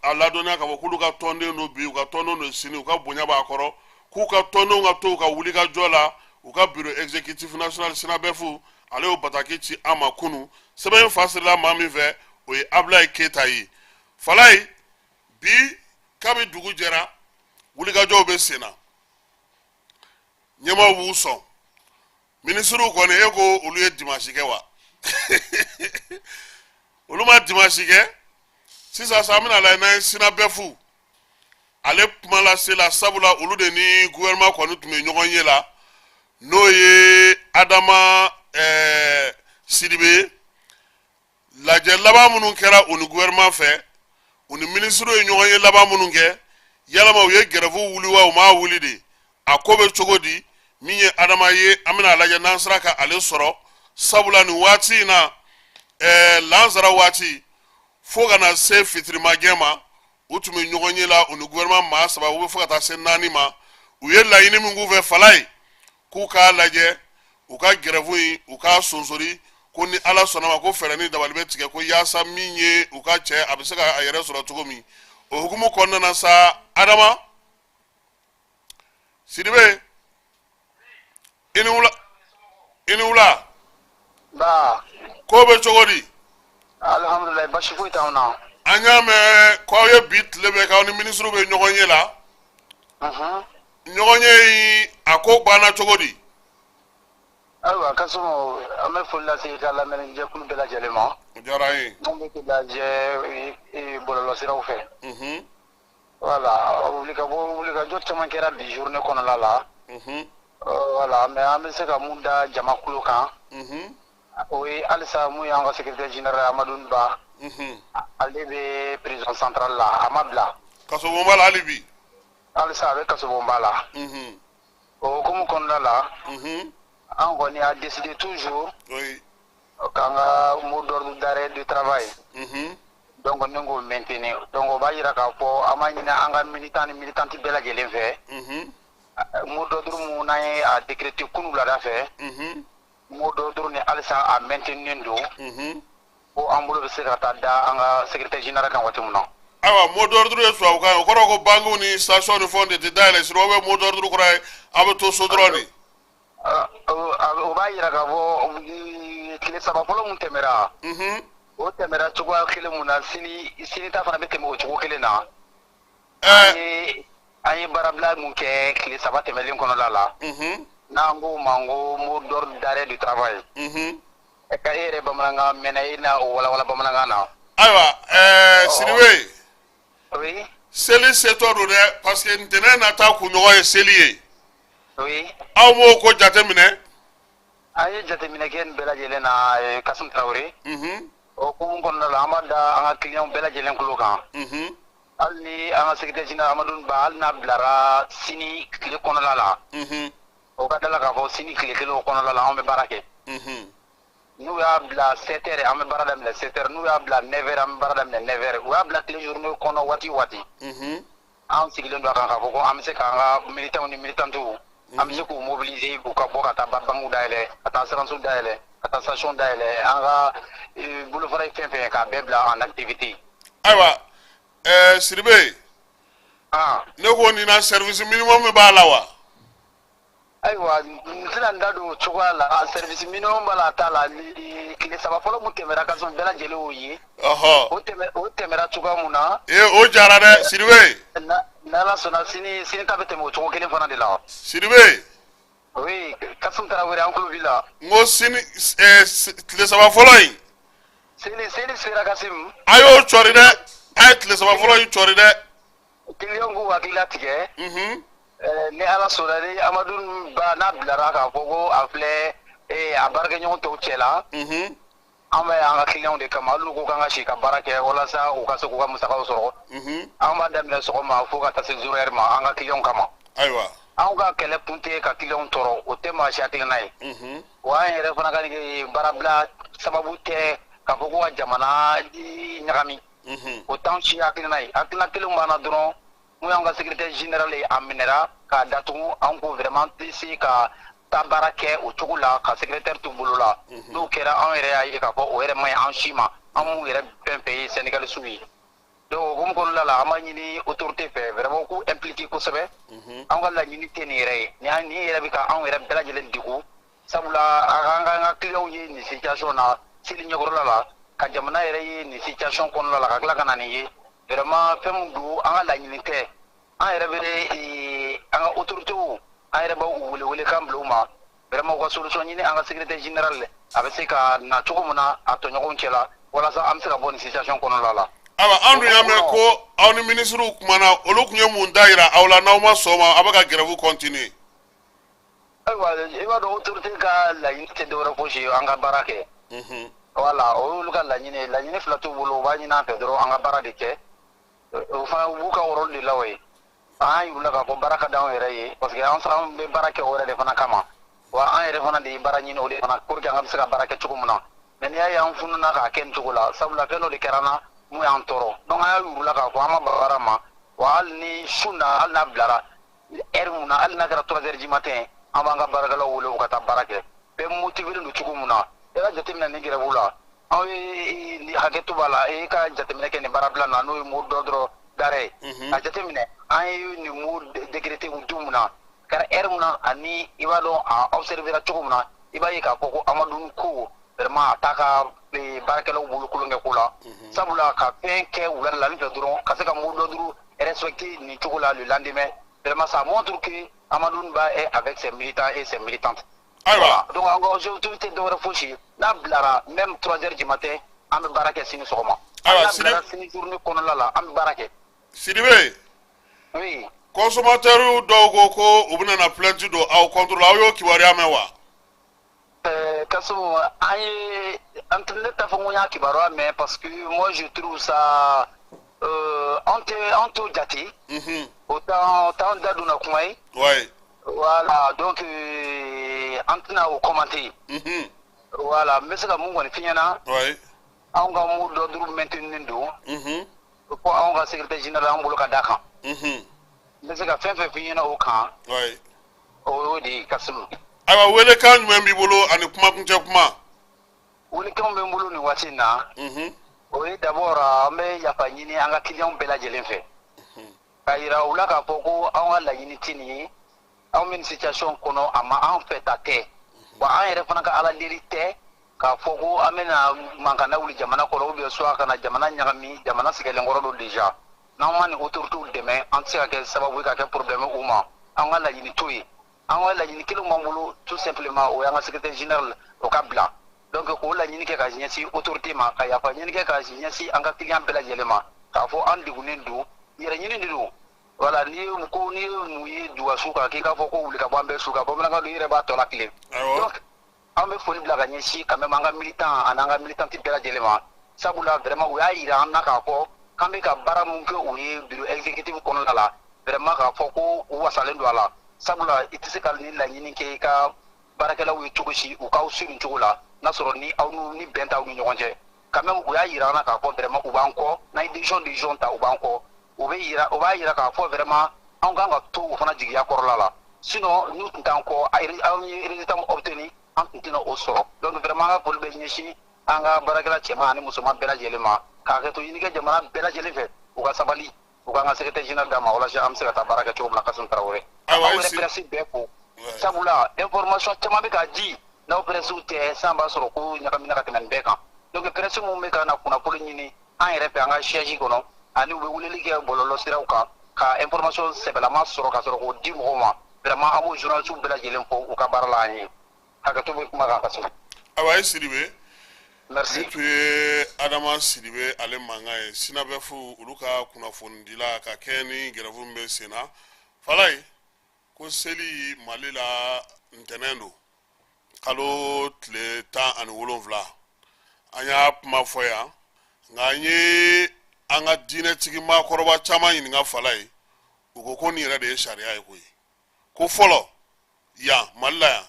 Speaker 1: a ladɔnniya k'a fɔ k'olu ka tɔnden don bi u ka tɔndenw don sini u ka bonya b'a kɔrɔ k'u ka tɔndenw ka to u ka wuli ka jɔ la u ka bureau exécutif national sinabefu ale y'o bataki ci an ma kunu sɛbɛn fasirila maa min fɛ o ye Ablaye Keyita ye Falaye bi kabi dugu jɛra wulikajɔw bɛ sen na ɲɛmaw b'u sɔn ministrew kɔni e ko olu ye dimanche kɛ wa olu ma dimanche kɛ sisan sa an bɛna lajɛ n'an ye sinabefu ale kuma lase la sabula olu de ni gouvernement kɔni tun bɛ ɲɔgɔn ye la n'o ye Adama Sidibe lajɛ laban minnu kɛra u ni gouvernement fɛ u ni ministrew ye ɲɔgɔn ye laban minnu kɛ yalama u ye grève wuli wa u ma wuli de a ko bɛ cogo di min ye Adama ye an bɛna lajɛ n'an sera ka ale sɔrɔ sabula nin waati in na lansara waati fo ka na se fitirimagɛn ma u tun bɛ ɲɔgɔn ye la u ni gouvernement maa saba u bɛ fo ka taa se 4 ma u ye laɲini min k'u fɛ Falaye k'u k'a lajɛ u ka grève in u k'a sonsori ko ni Ala sɔnna ma ko fɛɛrɛ ni dabali bɛ tigɛ ko yaasa min ye u ka cɛ a bɛ se ka a yɛrɛ sɔrɔ cogo min o hukumu kɔnɔna na sa Adama Sidibe i ni wula
Speaker 8: ba
Speaker 1: ko bɛ cogo di
Speaker 8: alhamdulillah basi foyi t'anw na
Speaker 1: an y'a mɛn k'aw ye bi tile bɛɛ k'aw ni ministre bɛ ɲɔgɔn ye la ɲɔgɔn ye a ko banna cogo di
Speaker 8: ayiwa kasɔrɔ an bɛ foli lase ka lamɛnnikɛkulu bɛɛ lajɛlen ma
Speaker 1: o diyara an ye
Speaker 8: mun bɛ lajɛ bɔlɔlɔsiraw fɛ wala wulikajɔ caman kɛra bi journée kɔnɔna la wala mais an bɛ se ka mun da jama kulo kan o ye halisa mun y'an ka secrétaire général Amadou Ba ale bɛ prison centrale la a ma bila
Speaker 1: kasobonba la hali bi
Speaker 8: halisa a bɛ kasobonba la o hukumu kɔnɔna la an kɔni a décidé toujours k'an ka mot d'ordre d'arrêt de travail donc ni k'o maintenir donc o b'a jira k'a fɔ an b'a ɲini an ka militant ni militante bɛɛ lajɛlen fɛ mot d'ordre mun n'an ye a décréter kunu wulada fɛ mot d'ordre ni halisa a maintenir don ko an bolo bɛ se ka taa da an ka secrétaire général kan waati min na
Speaker 1: ayiwa mot d'ordre ye tubabukan ye o kɔrɔ ko banques ni station ni fɛnw de tɛ dayɛlɛ sini o bɛ mot d'ordre kɔrɔ ye a bɛ to so dɔrɔn de
Speaker 8: o b'a jira k'a fɔ tile 3 fɔlɔ mun tɛmɛra o tɛmɛra cogoya kelen mun na sini ta fana bɛ tɛmɛ o cogo kelen na an ye baarabila mun kɛ tile 3 tɛmɛlen kɔnɔna la n'an k'o ma ko mot d'ordre d'arrêt du travail ka e yɛrɛ bamanankan mɛnna e na o walawala bamanankan na
Speaker 1: ayiwa Sidibe
Speaker 8: oui
Speaker 1: seli setɔ don dɛ parce que ntɛnɛn na taa kunɲɔgɔn ye seli ye
Speaker 8: oui
Speaker 1: aw m'o ko jate minɛ
Speaker 8: an ye jateminɛ kɛ nin bɛɛ lajɛlen na Kasum Tarawele o hukumu kɔnɔna la an b'a da an ka client bɛɛ lajɛlen kulo kan hali ni an ka secrétaire général Amadou Ba hali n'a bilara sini tile kɔnɔna la o ka dala k'a fɔ sini tile kelen o kɔnɔna la an bɛ baara kɛ n'u y'a bila 7 heures an bɛ baara daminɛ 7 heures n'u y'a bila 9 heures an bɛ baara daminɛ 9 heures u y'a bila tile journée kɔnɔ waati o waati an sigilen don a kan k'a fɔ ko an bɛ se k'an ka militants ni militantes an bɛ se k'u mobiliser k'u ka bɔ ka taa banques dayɛlɛ ka taa siranso dayɛlɛ ka taa station dayɛlɛ an ka bolofara fɛn fɛn k'a bɛɛ bila en activité
Speaker 1: ayiwa Sidibe ne ko nin na service minimum b'a la wa
Speaker 8: ayiwa n tɛna n da don o cogoya la service minimum b'a la a t'a la tile 3 fɔlɔ mun tɛmɛra ka sɔrɔ bɛɛ lajɛlen y'o ye o tɛmɛra cogoya mun na
Speaker 1: o jara dɛ Sidibe
Speaker 8: n'Ala sɔnna sini ta bɛ tɛmɛ o cogo kelen fana de la
Speaker 1: Sidibe
Speaker 8: oui Kasum Tarawele an kulo b'i la
Speaker 1: n ko sini tile 3 fɔlɔ in
Speaker 8: seli sera Kasim
Speaker 1: a y'o cɔri dɛ a ye tile 3 fɔlɔ in cɔri dɛ
Speaker 8: client k'u hakili latigɛ ni Ala sɔnna ni Amadou Ba n'a bilara k'a fɔ ko a filɛ a baarakɛɲɔgɔn tɔw cɛ la an bɛ an ka client de kama hali ko k'an ka si ka baara kɛ walasa u ka se k'u ka musakaw sɔrɔ an b'a daminɛ sɔgɔma fo ka taa se 0 heure ma an ka client kama
Speaker 1: ayiwa
Speaker 8: an ka kɛlɛ kun tɛ ka client tɔɔrɔ o tɛ maa si hakilina ye wa an yɛrɛ fana ka baarabila sababu tɛ ka fɔ ko ka jamana ɲagami o t'an si hakilina ye hakilina kelen b'an na dɔrɔn mun y'an ka secrétaire général ye a minɛra k'a datugu an ko vraiment tɛ se ka taa baara kɛ o cogo la ka secrétaire to bolo la n'o kɛra an yɛrɛ y'a ye k'a fɔ o yɛrɛ man ɲi an si ma an m'u yɛrɛ fɛn fɛn ye sénégalais ye donc o hukumu kɔnɔna la an b'a ɲini autorité fɛ vraiment k'u impliquer kosɛbɛ an ka laɲini tɛ nin yɛrɛ ye nin yɛrɛ bɛ ka anw yɛrɛ bɛɛ lajɛlen degun sabula an ka clients ye nin situation na seli ɲɛkɔrɔla la ka jamana yɛrɛ ye nin situation kɔnɔna la ka tila ka na nin ye vraiment fɛn min don an ka laɲini tɛ an yɛrɛ bɛ an ka autorité an yɛrɛ b'u wele kan bila u ma vraiment u ka solution ɲini an ka secrétaire général a bɛ se ka na cogo min na a tɔɲɔgɔnw cɛla walasa an bɛ se ka bɔ nin situation kɔnɔna la.
Speaker 1: Awa an dun y'a mɛn ko aw ni ministres kumana olu tun ye mun da yira aw la n'aw ma sɔn o ma a bɛ ka grève continuer.
Speaker 8: Ayiwa i b'a dɔn autorité ka laɲini tɛ dɔwɛrɛ fosi an ka baara kɛ. Voilà o y'olu ka laɲini fila t'u bolo u b'a ɲini an fɛ dɔrɔn an ka baara de kɛ o fana u b'u ka rôle de la o ye an y'a yir'u la k'a fɔ baara ka d'anw yɛrɛ ye parce que an bɛ baara kɛ o yɛrɛ de fana kama wa an yɛrɛ fana de ye baara ɲini o de fana pour que an ka bɛ se ka baara kɛ cogo min na mais n'i y'a ye an fununa k'a kɛ nin cogo la sabula fɛn dɔ de kɛra an na mun y'an tɔɔrɔ donc an y'a yir'u la k'a fɔ an ma baara ma wa hali ni su na hali n'a bilara heure mun na hali n'a kɛra 3 heures du matin an b'an ka baarakɛlaw wele u ka taa baara kɛ bɛɛ motivelen don cogo min na e ka jateminɛ nin grève la aw ye hakɛ to b'a la e ka jateminɛ kɛ nin baarabila na n'o ye mot d'ordre d'arrêt a jateminɛ an ye nin mot décrété don mun na kɛra heure mun na ani i b'a dɔn a observera cogo min na i b'a ye k'a fɔ ko Amadu ko vraiment a t'a ka baarakɛlaw bolo kulonkɛ ko la sabula ka fɛn kɛ wulada la fɛ dɔrɔn ka se ka mot d'ordre respecter nin cogo la le lendemain vraiment ça montre que Amadou Ba est avec ses militants et ses militantes. Voilà. Donc en gros, autorité de réfugiés, n'a blara même 3 heures du matin, an bɛ baara kɛ sini sɔgɔma. Ayiwa sini journée kɔnɔna la an bɛ baara kɛ.
Speaker 1: Sidibe.
Speaker 8: Oui.
Speaker 1: Consommateurs dɔw ko ko u bɛna na plainte don aw contre la aw y'o kibaruya mɛn wa?
Speaker 8: Kasum an ye an tɛ ne t'a fɔ ko n y'a kibaruya mɛn parce que moi je trouve ça an t'o jate. O t'an da donna kuma ye.
Speaker 1: Ouais.
Speaker 8: Voilà donc an tɛna o commenter. Voilà n bɛ se ka mun kɔni f'i ɲɛna.
Speaker 1: Ouais.
Speaker 8: Anw ka mot d'ordre maintenunen don. Ko anw ka secrétaire général an bolo ka d'a kan. N bɛ se ka fɛn fɛn f'i ɲɛna o kan.
Speaker 1: Ouais.
Speaker 8: O y'o de ye Kasimu.
Speaker 1: Ayiwa welekan jumɛn b'i bolo ani kumakuncɛ kuma?
Speaker 8: Welekan bɛ n bolo nin waati in na. O ye d'abord an bɛ yafa ɲini an ka clients bɛɛ lajɛlen fɛ. Ka yira u la k'a fɔ ko anw ka laɲini tɛ nin ye. Anw bɛ nin situation kɔnɔ a ma an fɛ ta tɛ. Wa an yɛrɛ fana ka ala deli tɛ k'a fɔ ko an bɛna mankan na wuli jamana kɔrɔ ou bien soit ka na jamana ɲagami jamana sɛgɛnlenkɔrɔ don déjà. N'an ma nin autorités dɛmɛ an tɛ se ka kɛ sababu ye ka kɛ problème u ma. An ka laɲini t'o ye. An ka laɲini kelen b'an bolo tout simplement o y'an ka secrétaire général o ka bila. Donc k'o laɲini kɛ ka ɲɛsin autorité ma ka yafa ɲini kɛ ka ɲɛsin an ka client bɛɛ lajɛlen ma k'a fɔ an degunnen don yɛrɛ ɲini de don. Voilà n'i ye mun ye duwasu kan k'i k'a fɔ ko wuli ka bɔ an bɛɛ su kan bamanankan don i yɛrɛ b'a tɔ la tile. Donc an bɛ foli bila ka ɲɛsin quand même an ka militant ani an ka militante bɛɛ lajɛlen ma sabula vraiment u y'a yira an na k'a fɔ k'an bɛ ka baara mun kɛ u ye bureau exécutif kɔnɔna la vraiment k'a fɔ ko u wasalen don a la sabula i tɛ se ka nin laɲini kɛ i ka baarakɛlaw ye cogo si u k'aw su nin cogo la n'a sɔrɔ ni aw ni bɛn t'aw ni ɲɔgɔn cɛ quand même u y'a yira an na k'a fɔ vraiment u b'an kɔ n'an ye décision ta u b'an kɔ u b'a yira k'a fɔ vraiment anw kan ka to u fana jigiya kɔrɔla la sinon n'u tun t'an kɔ anw ye résultat obtenu an tun tɛna o sɔrɔ donc vraiment an ka foli bɛ ɲɛsin an ka baarakɛla cɛman ani musoman bɛɛ lajɛlen ma k'a kɛ to ɲini kɛ jamana bɛɛ lajɛlen fɛ u ka sabali u k'an ka secrétaire général d'a ma walasa an bɛ se ka taa baara kɛ cogo min na Kasum Tarawele. Aw yɛrɛ presse bɛɛ fo sabula information caman bɛ ka di n'aw presse tɛ san b'a sɔrɔ ko ɲagamina ka tɛmɛ nin bɛɛ kan donc presse mun bɛ ka na kunnafoni ɲini an yɛrɛ fɛ an ka siège kɔnɔ ani u bɛ weleli kɛ bɔlɔlɔ siraw kan ka information sɛbɛlama sɔrɔ ka sɔrɔ k'o di mɔgɔw ma vraiment an b'o journalistes bɛɛ lajɛlen fo u ka baara la an ye. Hakɛto bɛ kuma kan Kasum.
Speaker 1: Awa ye Sidibe.
Speaker 8: Merci.
Speaker 1: Ne tun ye Adama Sidibe ale mankan ye Sinabefu olu ka kunnafonidila ka kɛ ni grève min bɛ sen na Falaye ko seli Mali la ntɛnɛn don kalo tile 17 an y'a kuma fɔ yan nka an ye an ka diinɛtigi maakɔrɔba caman ɲininka Falaye u ko ko nin yɛrɛ de ye sariya ye koyi ko fɔlɔ yan Mali la yan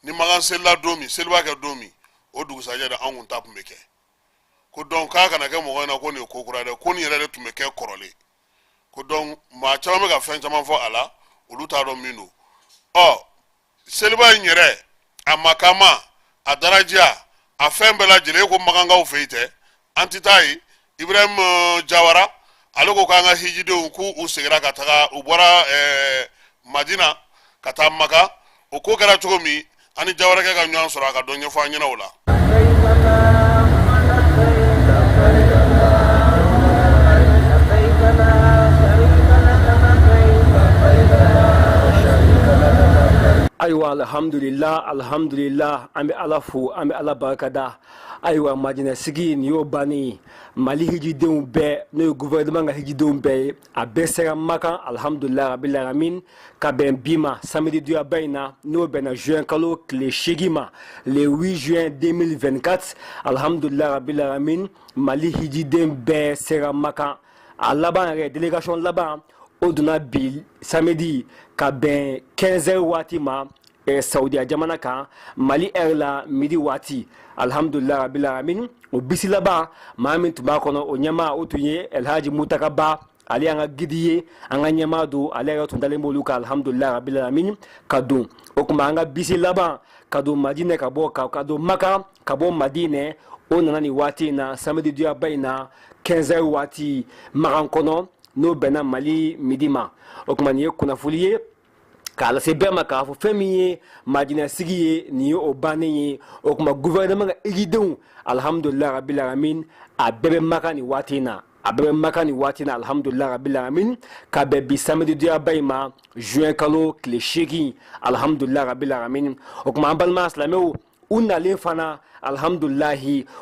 Speaker 1: ni magan selila don min seliba kɛ don min o dugusajɛ de an kun ta tun bɛ kɛ ko donc k'a kana kɛ mɔgɔ in na ko nin ye ko kura dɛ ko nin yɛrɛ de tun bɛ kɛ kɔrɔlen ko donc maa caman bɛ ka fɛn caman fɔ a la olu t'a dɔn min don seliba in yɛrɛ a makama a daraja a fɛn bɛɛ lajɛlen ko magankaw fɛ yen tɛ an tɛ taa yen Ibrahim Jawara ale ko k'an ka hijidenw k'u seginna ka taga u bɔra Madina ka taa Maka o ko kɛra cogo min ani Jawarakɛ ka ɲɔgɔn sɔrɔ a ka dɔ ɲɛfɔ an ɲɛna o la.
Speaker 9: Aywa alhamdulillah an bɛ Ala fo an bɛ Ala barikada ayiwa Madina sigi nin y'o bannen Mali hijidenw bɛɛ n'o ye gouvernement ka hijidenw bɛɛ ye a bɛɛ sera Makan alhamdulillah rabbil alamin ka bɛn bi ma samedi doyaba in na n'o bɛnna juin kalo tile 8 ma le 8 juin 2024 alhamdulillah rabbil alamin Mali hijiden bɛɛ sera Makan a laban yɛrɛ délégation laban o donna bi samedi ka bɛn 15h waati ma Saudiya jamana kan Mali heure la midi waati alhamdulillah rabbil alamin o bisi laban maa min tun b'a kɔnɔ o ɲɛmaa o tun ye Elhaji Mutaka Ba ale y'an ka gidi ye an ka ɲɛmaa don ale yɛrɛ tun dalen b'olu kan alhamdulillah rabbil alamin ka don o tuma an ka bisi laban ka don Madinɛ ka don Maka ka bɔ Madinɛ o nana nin waati in na samedi doyaba in na 15h waati Makan kɔnɔ n'o bɛnna Mali midi ma o tuma nin ye kunnafoni ye k'a lase bɛɛ ma k'a fɔ fɛn min ye Madina sigi ye nin ye o bannen ye o tuma gouvernement ka hijidenw alhamdulillah rabbil alamin a bɛɛ bɛ Maka nin waati in na alhamdulillah rabbil alamin ka bɛn bi samedi doyaba in ma juin kalo tile 8 alhamdulillah rabbil alamin o tuma an balima silamɛw u nalen fana alhamdulillah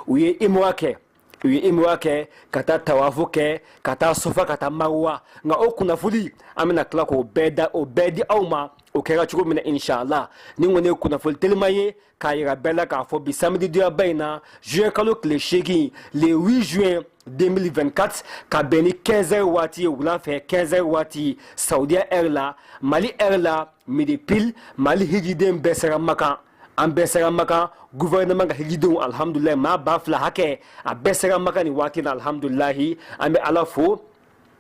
Speaker 9: u ye imwa kɛ ka taa tawafu kɛ ka taa sofa ka taa marwa nka o kunnafoni an bɛna tila k'o bɛɛ di aw ma o kɛra cogo min na inshallah ni kɔni ye kunnafoni telima ye k'a yira bɛɛ la k'a fɔ bi samedi doyaba in na juin kalo tile 8 le 8 juin 2024 ka bɛn ni 15h waati ye wula fɛ 15h waati Saudiya heure la Mali heure la midi pile Mali hijiden bɛɛ sera Makan an bɛɛ sera Makan gouvernement ka hijidenw alhamdulillah maa 2000 hakɛ a bɛɛ sera Makan nin waati na alhamdulillah an bɛ Ala fo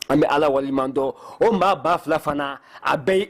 Speaker 9: an bɛ Ala waliman dɔn o maa 2000 fana a bɛɛ ye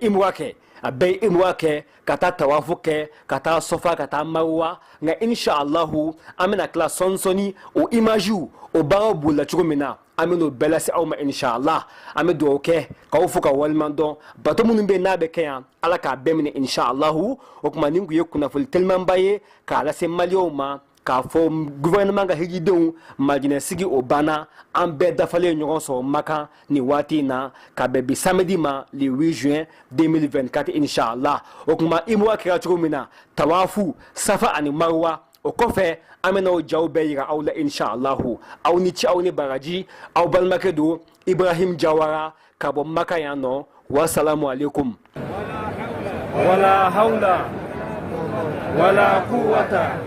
Speaker 9: imwa kɛ ka taa tawafu kɛ ka taa sofa ka taa marwa nka inshallahu an bɛna tila sɔnsɔni o images o baaraw bolila cogo min na an bɛ n'o bɛɛ lase aw ma inshallah an bɛ dugawu kɛ k'aw fo ka waliman dɔn bato minnu bɛ yen n'a bɛ kɛ yan Ala k'a bɛɛ minɛ inshallahu o tuma nin tun ye kunnafoni telimanba ye k'a lase maliyɛnw ma k'a fɔ gouvernement ka hijidenw Madina sigi o banna an bɛɛ dafalen ɲɔgɔn sɔrɔ Makan nin waati in na ka bɛn bi samedi ma le 8 juin 2024 inshallah o tuma imwa kɛra cogo min na tawafu safa ani marwa o kɔfɛ an bɛna o jaw bɛɛ yira aw la inshallahu aw ni ci aw ni baraji aw balimakɛ don Ibrahim Jawara ka bɔ Maka yan nɔ wasalamu alaikum
Speaker 4: wala hawla wala quwwata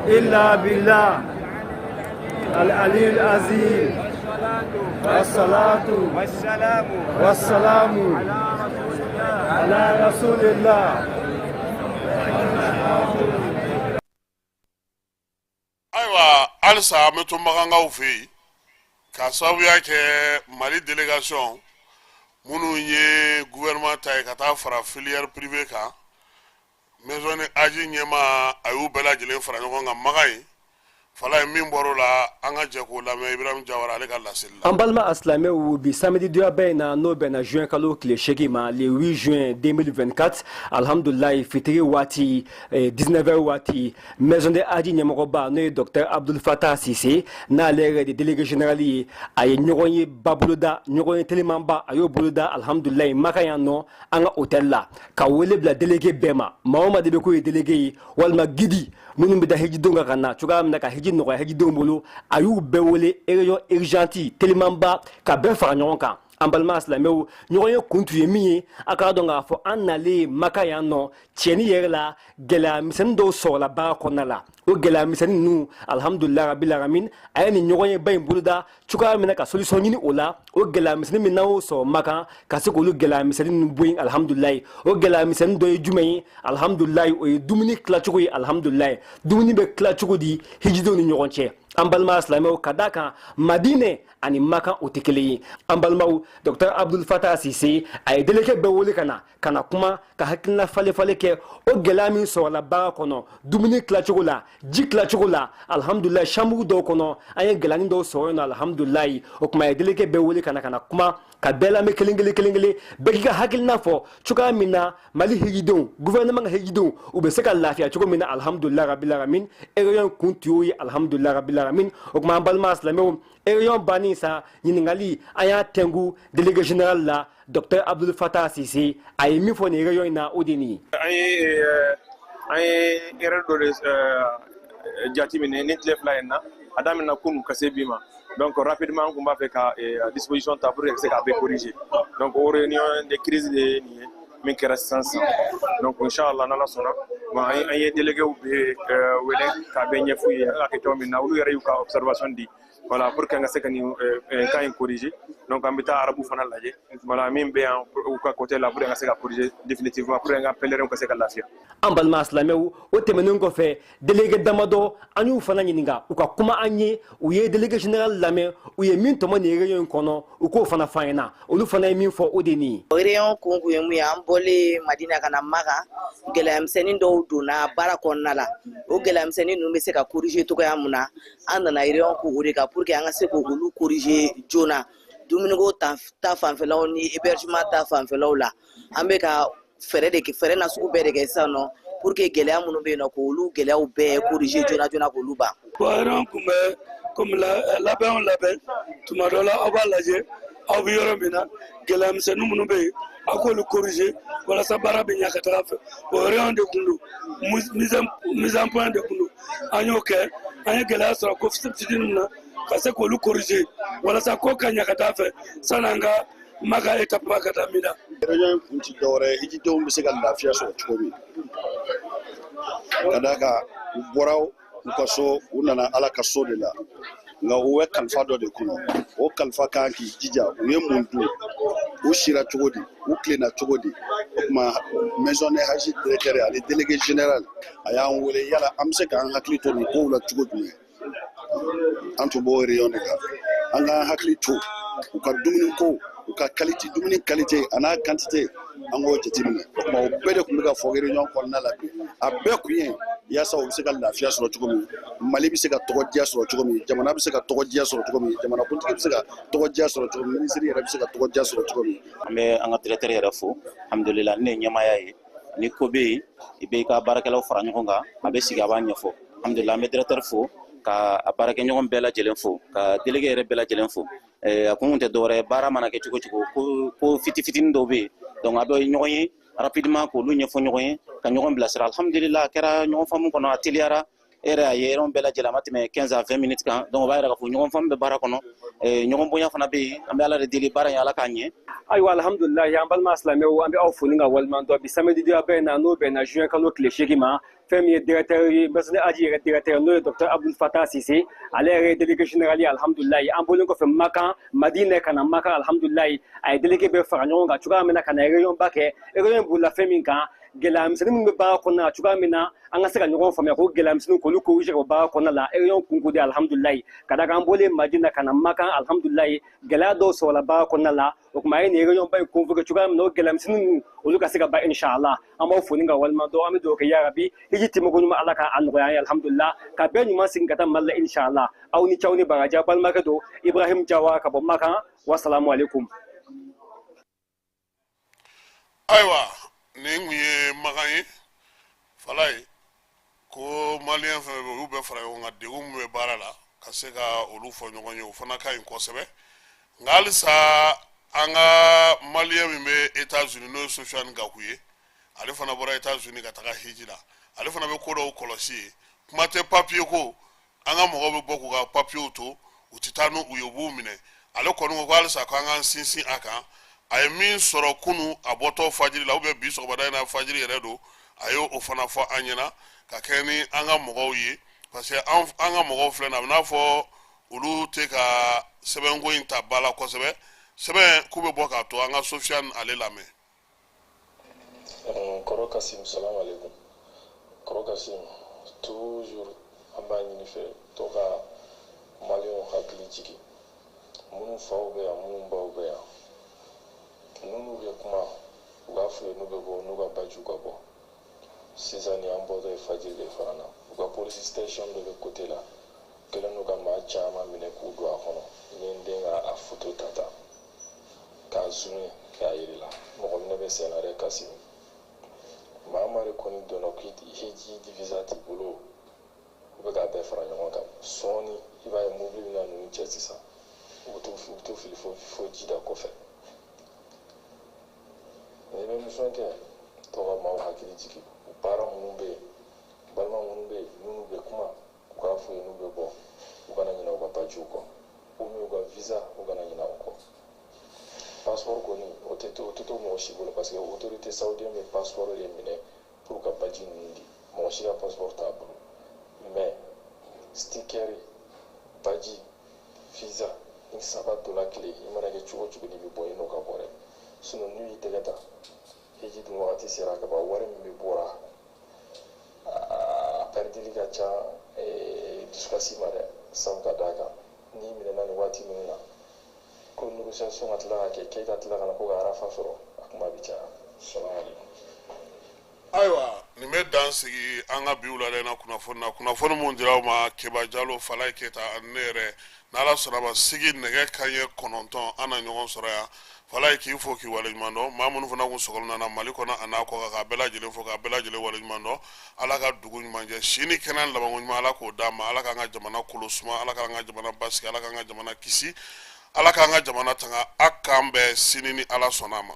Speaker 4: إلا بالله العلي العظيم والصلاة والسلام على رسول الله
Speaker 1: ayiwa halisa an bɛ to magankaw fɛ yen k'a sababuya kɛ Mali délégation minnu ye gouvernement ta ye ka taa fara filière privée kan maison aji ɲɛma a y'u bɛɛ lajɛlen fara ɲɔgɔn kan Makan ye fala ye min bɔr'o la an ka jɛ k'o lamɛn Ibrahim Jawara ale ka laseli la.
Speaker 9: An balima asilamɛw bi samedi doyaba in na n'o bɛnna juin kalo tile 8 ma le 8 juin 2024 alhamdulillah fitiri waati 19h waati maison de aji ɲɛmɔgɔba n'o ye docteur Abdul Fatah Sise n'ale yɛrɛ de délégué général ye a ye ɲɔgɔn ye ba boloda ɲɔgɔn ye telimanba a y'o boloda alhamdulillah Makan yan nɔ an ka hôtel la ka wele bila délégué bɛɛ ma maa o maa de bɛ k'o ye délégué ye walima guide minnu bɛ da hijidenw kan ka na cogoya min na ka hiji nɔgɔya hijidenw bolo a y'u bɛɛ wele réunion urgente telimanba ka bɛɛ fara ɲɔgɔn kan an balima silamɛw ɲɔgɔn ye kun tun ye min ye a k'a dɔn k'a fɔ an nalen maka yan nɔ tiɲɛni yɛrɛ la gɛlɛya misɛnnin dɔw sɔrɔla baara kɔnɔna la o gɛlɛya misɛnnin ninnu alhamdulilahi rabbil alamin a ye nin ɲɔgɔn ye ba in boloda cogoya min na ka solution ɲini o la o gɛlɛya misɛnnin min n'an y'o sɔrɔ maka ka se k'olu gɛlɛya misɛnnin ninnu bɔ yen alhamdulilahi o gɛlɛya misɛnnin dɔ ye jumɛn ye alhamdulilahi o ye dumuni tilacogo ye alhamdulilahi dumuni bɛ tila cogo di hijidenw ni ɲɔgɔn cɛ an balima silamɛw ka da kan madinɛ ani maka o tɛ kelen ye an balimaw dr abdul fatah sise a ye deleke bɛɛ wele ka na kuma ka hakilina falen kɛ o gɛlɛya min sɔrɔla baara kɔnɔ dumuni tilacogo la ji tilacogo la alhamdulilahi chambre dɔw kɔnɔ an ye gɛlɛyanin dɔw sɔrɔ yen nɔ alhamdulilahi o kuma a ye deleke bɛɛ wele ka na kuma ka bɛɛ lamɛn kelen bɛɛ k'i ka hakilina fɔ cogoya min na mali hijidenw gouvernement ka hijidenw u bɛ se ka lafiya cogo min na alhamdulilahi rabbil alamin réunion kun tun y'o ye alhamdulilahi rabbil alamin o kuma an balima silamɛw réunion bannen sa ɲininkali an y'a tɛnku délégué général la dr abdul fatah sise a ye min fɔ nin réunion in na o de nin ye
Speaker 10: an ye erreur dɔ de jateminɛ ni tile fila in na a daminɛ kunu ka se bi ma donc rapidement an kun b'a fɛ ka disposition ta pour que se k'a bɛɛ corriger donc o réunion de crise de ye nin ye min kɛra sisan donc inchallah n'ala sɔnna an ye déléguéw bɛ wele k'a bɛɛ ɲɛf'u ye an ka kɛ cogo min na olu yɛrɛ y'u ka observation di voilà pour que an ka se ka nin cas in corriger donc an bɛ taa arabu fana lajɛ voilà min bɛ yan u ka côté la pour que an ka se ka corriger définitivement pour que an ka pèlerins ka se ka lafiya.
Speaker 9: an balima silamɛw o tɛmɛnen kɔfɛ délégué damadɔ an y'u fana ɲininka u ka kuma an ye u ye délégué général lamɛn u ye min tɔmɔ nin réunion in kɔnɔ u k'o fana f'an ɲɛna olu fana ye min fɔ o de nin ye.
Speaker 11: réunion kun ye mun ye an bɔlen madina ka na maka gɛlɛyamisɛnnin dɔw donna baara kɔnɔna la o gɛlɛyamisɛnnin ninnu bɛ se ka corriger cogoya mun na an nana réunion k'o de kan pour que an ka se k'olu corriger joona dumuniko ta fanfɛlaw ni hébergement ta fanfɛlaw la an bɛ ka fɛrɛ na sugu bɛɛ de kɛ sisan nɔ pour que gɛlɛya minnu bɛ yen nɔ k'olu gɛlɛyaw bɛɛ corriger joona k'olu ban.
Speaker 12: réunion kun bɛ comme labɛn tuma dɔ la aw b'a lajɛ aw bɛ yɔrɔ min na gɛlɛyamisɛnnin minnu bɛ yen aw k'olu corriger walasa baara bɛ ɲɛ ka taga fɛ o réunion de kun don mise en point de kun don an y'o kɛ an ye gɛlɛya sɔrɔ ko fitinin min na ka se k'olu corriger walasa ko ka ɲɛ ka taa fɛ san'an ka maka étape ka taa min na.
Speaker 13: réunion in kun ti dɔwɛrɛ ye hijidenw bɛ se ka lafiya sɔrɔ cogo min ka d'a kan u bɔra u ka so u nana ala ka so de la nka u bɛ kalifa dɔ de kɔnɔ o kalifa kan k'i jija u ye mun dun u sira cogo di u tilenna cogo di o tuma maison de haji directeur ale délégué général a y'an wele yala an bɛ se k'an hakili to nin kow la cogo jumɛn an tun b'o réunion de kan an k'an hakili to u ka dumuni ko u ka qualité dumuni qualité a n'a quantité an k'o jateminɛ o tuma o bɛɛ de tun bɛ ka fɔ réunion kɔnɔna la bi a bɛɛ kun ye yaasa u bɛ se ka lafiya sɔrɔ cogo min mali bɛ se ka tɔgɔdiya sɔrɔ cogo min jamana bɛ se ka tɔgɔdiya sɔrɔ cogo min jamana kuntigi bɛ se ka tɔgɔdiya sɔrɔ cogo min minisiri yɛrɛ bɛ se ka tɔgɔdiya sɔrɔ cogo min.
Speaker 14: an bɛ an ka directeur yɛrɛ fo alhamdulilah ne ye ɲɛmaaya ye ni ko bɛ yen i bɛ i ka baarakɛlaw fara ɲɔgɔn kan a bɛ sigi a b'a ɲɛfɔ alhamdulilah an bɛ directeur fo ka a baarakɛɲɔgɔn bɛɛ lajɛlen fo ka délégué yɛrɛ bɛɛ lajɛlen fo a kun tɛ dɔwɛrɛ ye baara mana kɛ cogo cogo ko fitinin dɔw bɛ yen donc a bɛ ɲɔgɔn ye rapidement k'olu ɲɛfɔ ɲɔgɔn ye ka ɲɔgɔn bilasira alhamdulilah a kɛra ɲɔgɔn faamu kɔnɔ a teliyara e yɛrɛ a ye yɔrɔ bɛɛ lajɛlen a ma tɛmɛ 15 à 20 minutes kan donc o b'a yɛrɛ k'a fɔ ɲɔgɔn faamu bɛ baara kɔnɔ ɲɔgɔn bonya fana bɛ yen an bɛ ala de deli baara in ala k'a ɲɛ.
Speaker 9: ayiwa alhamdulilahi an balima silamɛw an bɛ aw fo ni ka waliman dɔ bi samedi donya bɛ na n'o bɛnna juin kalo tile 8 ma fɛn min ye directeur ye masini aji yɛrɛ directeur n'o ye dr abdul fatah sise ale yɛrɛ ye délégué général ye alhamdulilahi an bɔlen kɔfɛ makan madinɛ ka na makan alhamdulilahi a ye délégué bɛɛ fara ɲɔgɔn kan cogoya min na ka na réunion ba kɛ réunion bolila fɛn min kan gɛlɛyamisɛnnin min bɛ baara kɔnɔna la cogoya min na an ka se ka ɲɔgɔn faamuya ko gɛlɛyamisɛnnin k'olu corriger o baara kɔnɔna la réunion kunko de alhamdulilahi ka da kan an bɔlen madina ka na makan alhamdulilahi gɛlɛya dɔw sɔrɔla baara kɔnɔna la o tuma a ye nin réunion ba in convoqué cogoya min na o gɛlɛyamisɛnnin ninnu olu ka se ka ban inshallah an b'aw fo ni ka waliman dɔn an bɛ dugawu kɛ yarabi hiji tɛmɛko ɲuman ala k'a nɔgɔya an ye alhamdulilah ka bɛɛ ɲuman segin ka taa mali la inshallah aw ni cɛw ni bagaji balimakɛ don ibrahim jawa ka bɔ makan wasalamu alaikum.
Speaker 1: ayiwa nin kun ye makan ye fala ye ko maliyɛn fɛn fɛn olu bɛɛ fara ɲɔgɔn kan degun min bɛ baara la ka se ka olu fɔ ɲɔgɔn ye o fana ka ɲi kosɛbɛ nka halisa an ka maliyɛn min bɛ États-Unis n'o ye Sofiane Gakou ye ale fana bɔra États-Unis ka taga hiji la ale fana bɛ ko dɔw kɔlɔsi ye kuma tɛ papier ko an ka mɔgɔw bɛ bɔ k'u ka papier to u tɛ taa n'u ye u b'u minɛ ale kɔni ko halisa ko an k'an sinsin a kan a ye min sɔrɔ kunu a bɔtɔ fajiri la bi sɔgɔmada in na fajiri yɛrɛ don a ye o fana fɔ an ɲɛna ka kɛ ni an ka mɔgɔw ye parce que an ka mɔgɔw filɛ na a bɛ n'a fɔ olu tɛ ka sɛbɛnko in ta ba la kosɛbɛ sɛbɛn k'u bɛ bɔ k'a to an ka Sofiane ale lamɛn.
Speaker 15: Kɔrɔ Kasim, salam alaikum. Kɔrɔ Kasim, toujours an b'a ɲini fɛ to ka maliyɛnw hakili jigin minnu faw bɛ yan minnu baw bɛ yan n'u bɛ kuma u b'a fɔ n'u bɛ bɔ n'u ka bajiw ka bɔ sisan ni an bɔtɔ ye fajiri de fana na u ka police station dɔ bɛ côté la kɛlen don ka maa caman minɛ k'u don a kɔnɔ n ye n den ka a photo ta k'a zoomé k'a yiri la mɔgɔ minɛ bɛ sen na dɛ Kasim Mahamari kɔni donna k'i heji divisa t'i bolo u bɛ k'a bɛɛ fara ɲɔgɔn kan sɔɔni i b'a ye mobili bɛ na ninnu cɛ sisan u bɛ t'u fili fo jida kɔfɛ n'i bɛ mission kɛ tɔ ka maaw hakili jigin u baara minnu bɛ yen balima minnu bɛ yen minnu bɛ kuma u k'a f'u ye n'u bɛ bɔ u kana ɲinɛ u ka bajiw kɔ ou bien u ka visa u kana ɲinɛ o kɔ passeport kɔni o tɛ to mɔgɔ si bolo parce que autorité saoudienne bɛ passeport de minɛ pour ka baji ninnu di mɔgɔ si ka passeport t'a bolo mais sticker baji visa ni saba dola tile i mana kɛ cogo cogo n'i bɛ bɔ i n'o ka bɔ dɛ sinon n'u y'i tɛgɛ ta heji dun wagati sera ka ban wari min bɛ bɔra a perdili ka ca dusukasi ma dɛ sabu ka d'a kan n'i minɛna nin waati minnu na ko négociation ka tila ka kɛ k'e ka tila ka na ko ka arafa sɔrɔ a kuma bɛ caya salamu alaikum.
Speaker 1: Ayiwa nin bɛ dan sigi an ka bi wulada in na kunnafoni mun dira aw ma Keba Jalo Falaye Keyita ani ne yɛrɛ n'Ala sɔnna ma sigi nɛgɛ kanɲɛ 9 an na ɲɔgɔn sɔrɔ yan Falaye k'i fo k'i waleɲuman dɔn maa minnu fana kun sɔgɔlen nana Mali kɔnɔ a n'a kɔ kan k'a bɛɛ lajɛlen fo k'a bɛɛ lajɛlen waleɲuman dɔn Ala ka dugu ɲuman jɛ sini kɛnɛ labanko ɲuman Ala k'o d'an ma Ala k'an ka jamana kolo suma Ala k'an ka jamana basigi Ala k'an ka jamana kisi Ala k'an ka jamana tanga a k'an bɛɛ sini ni Ala sɔnna a ma.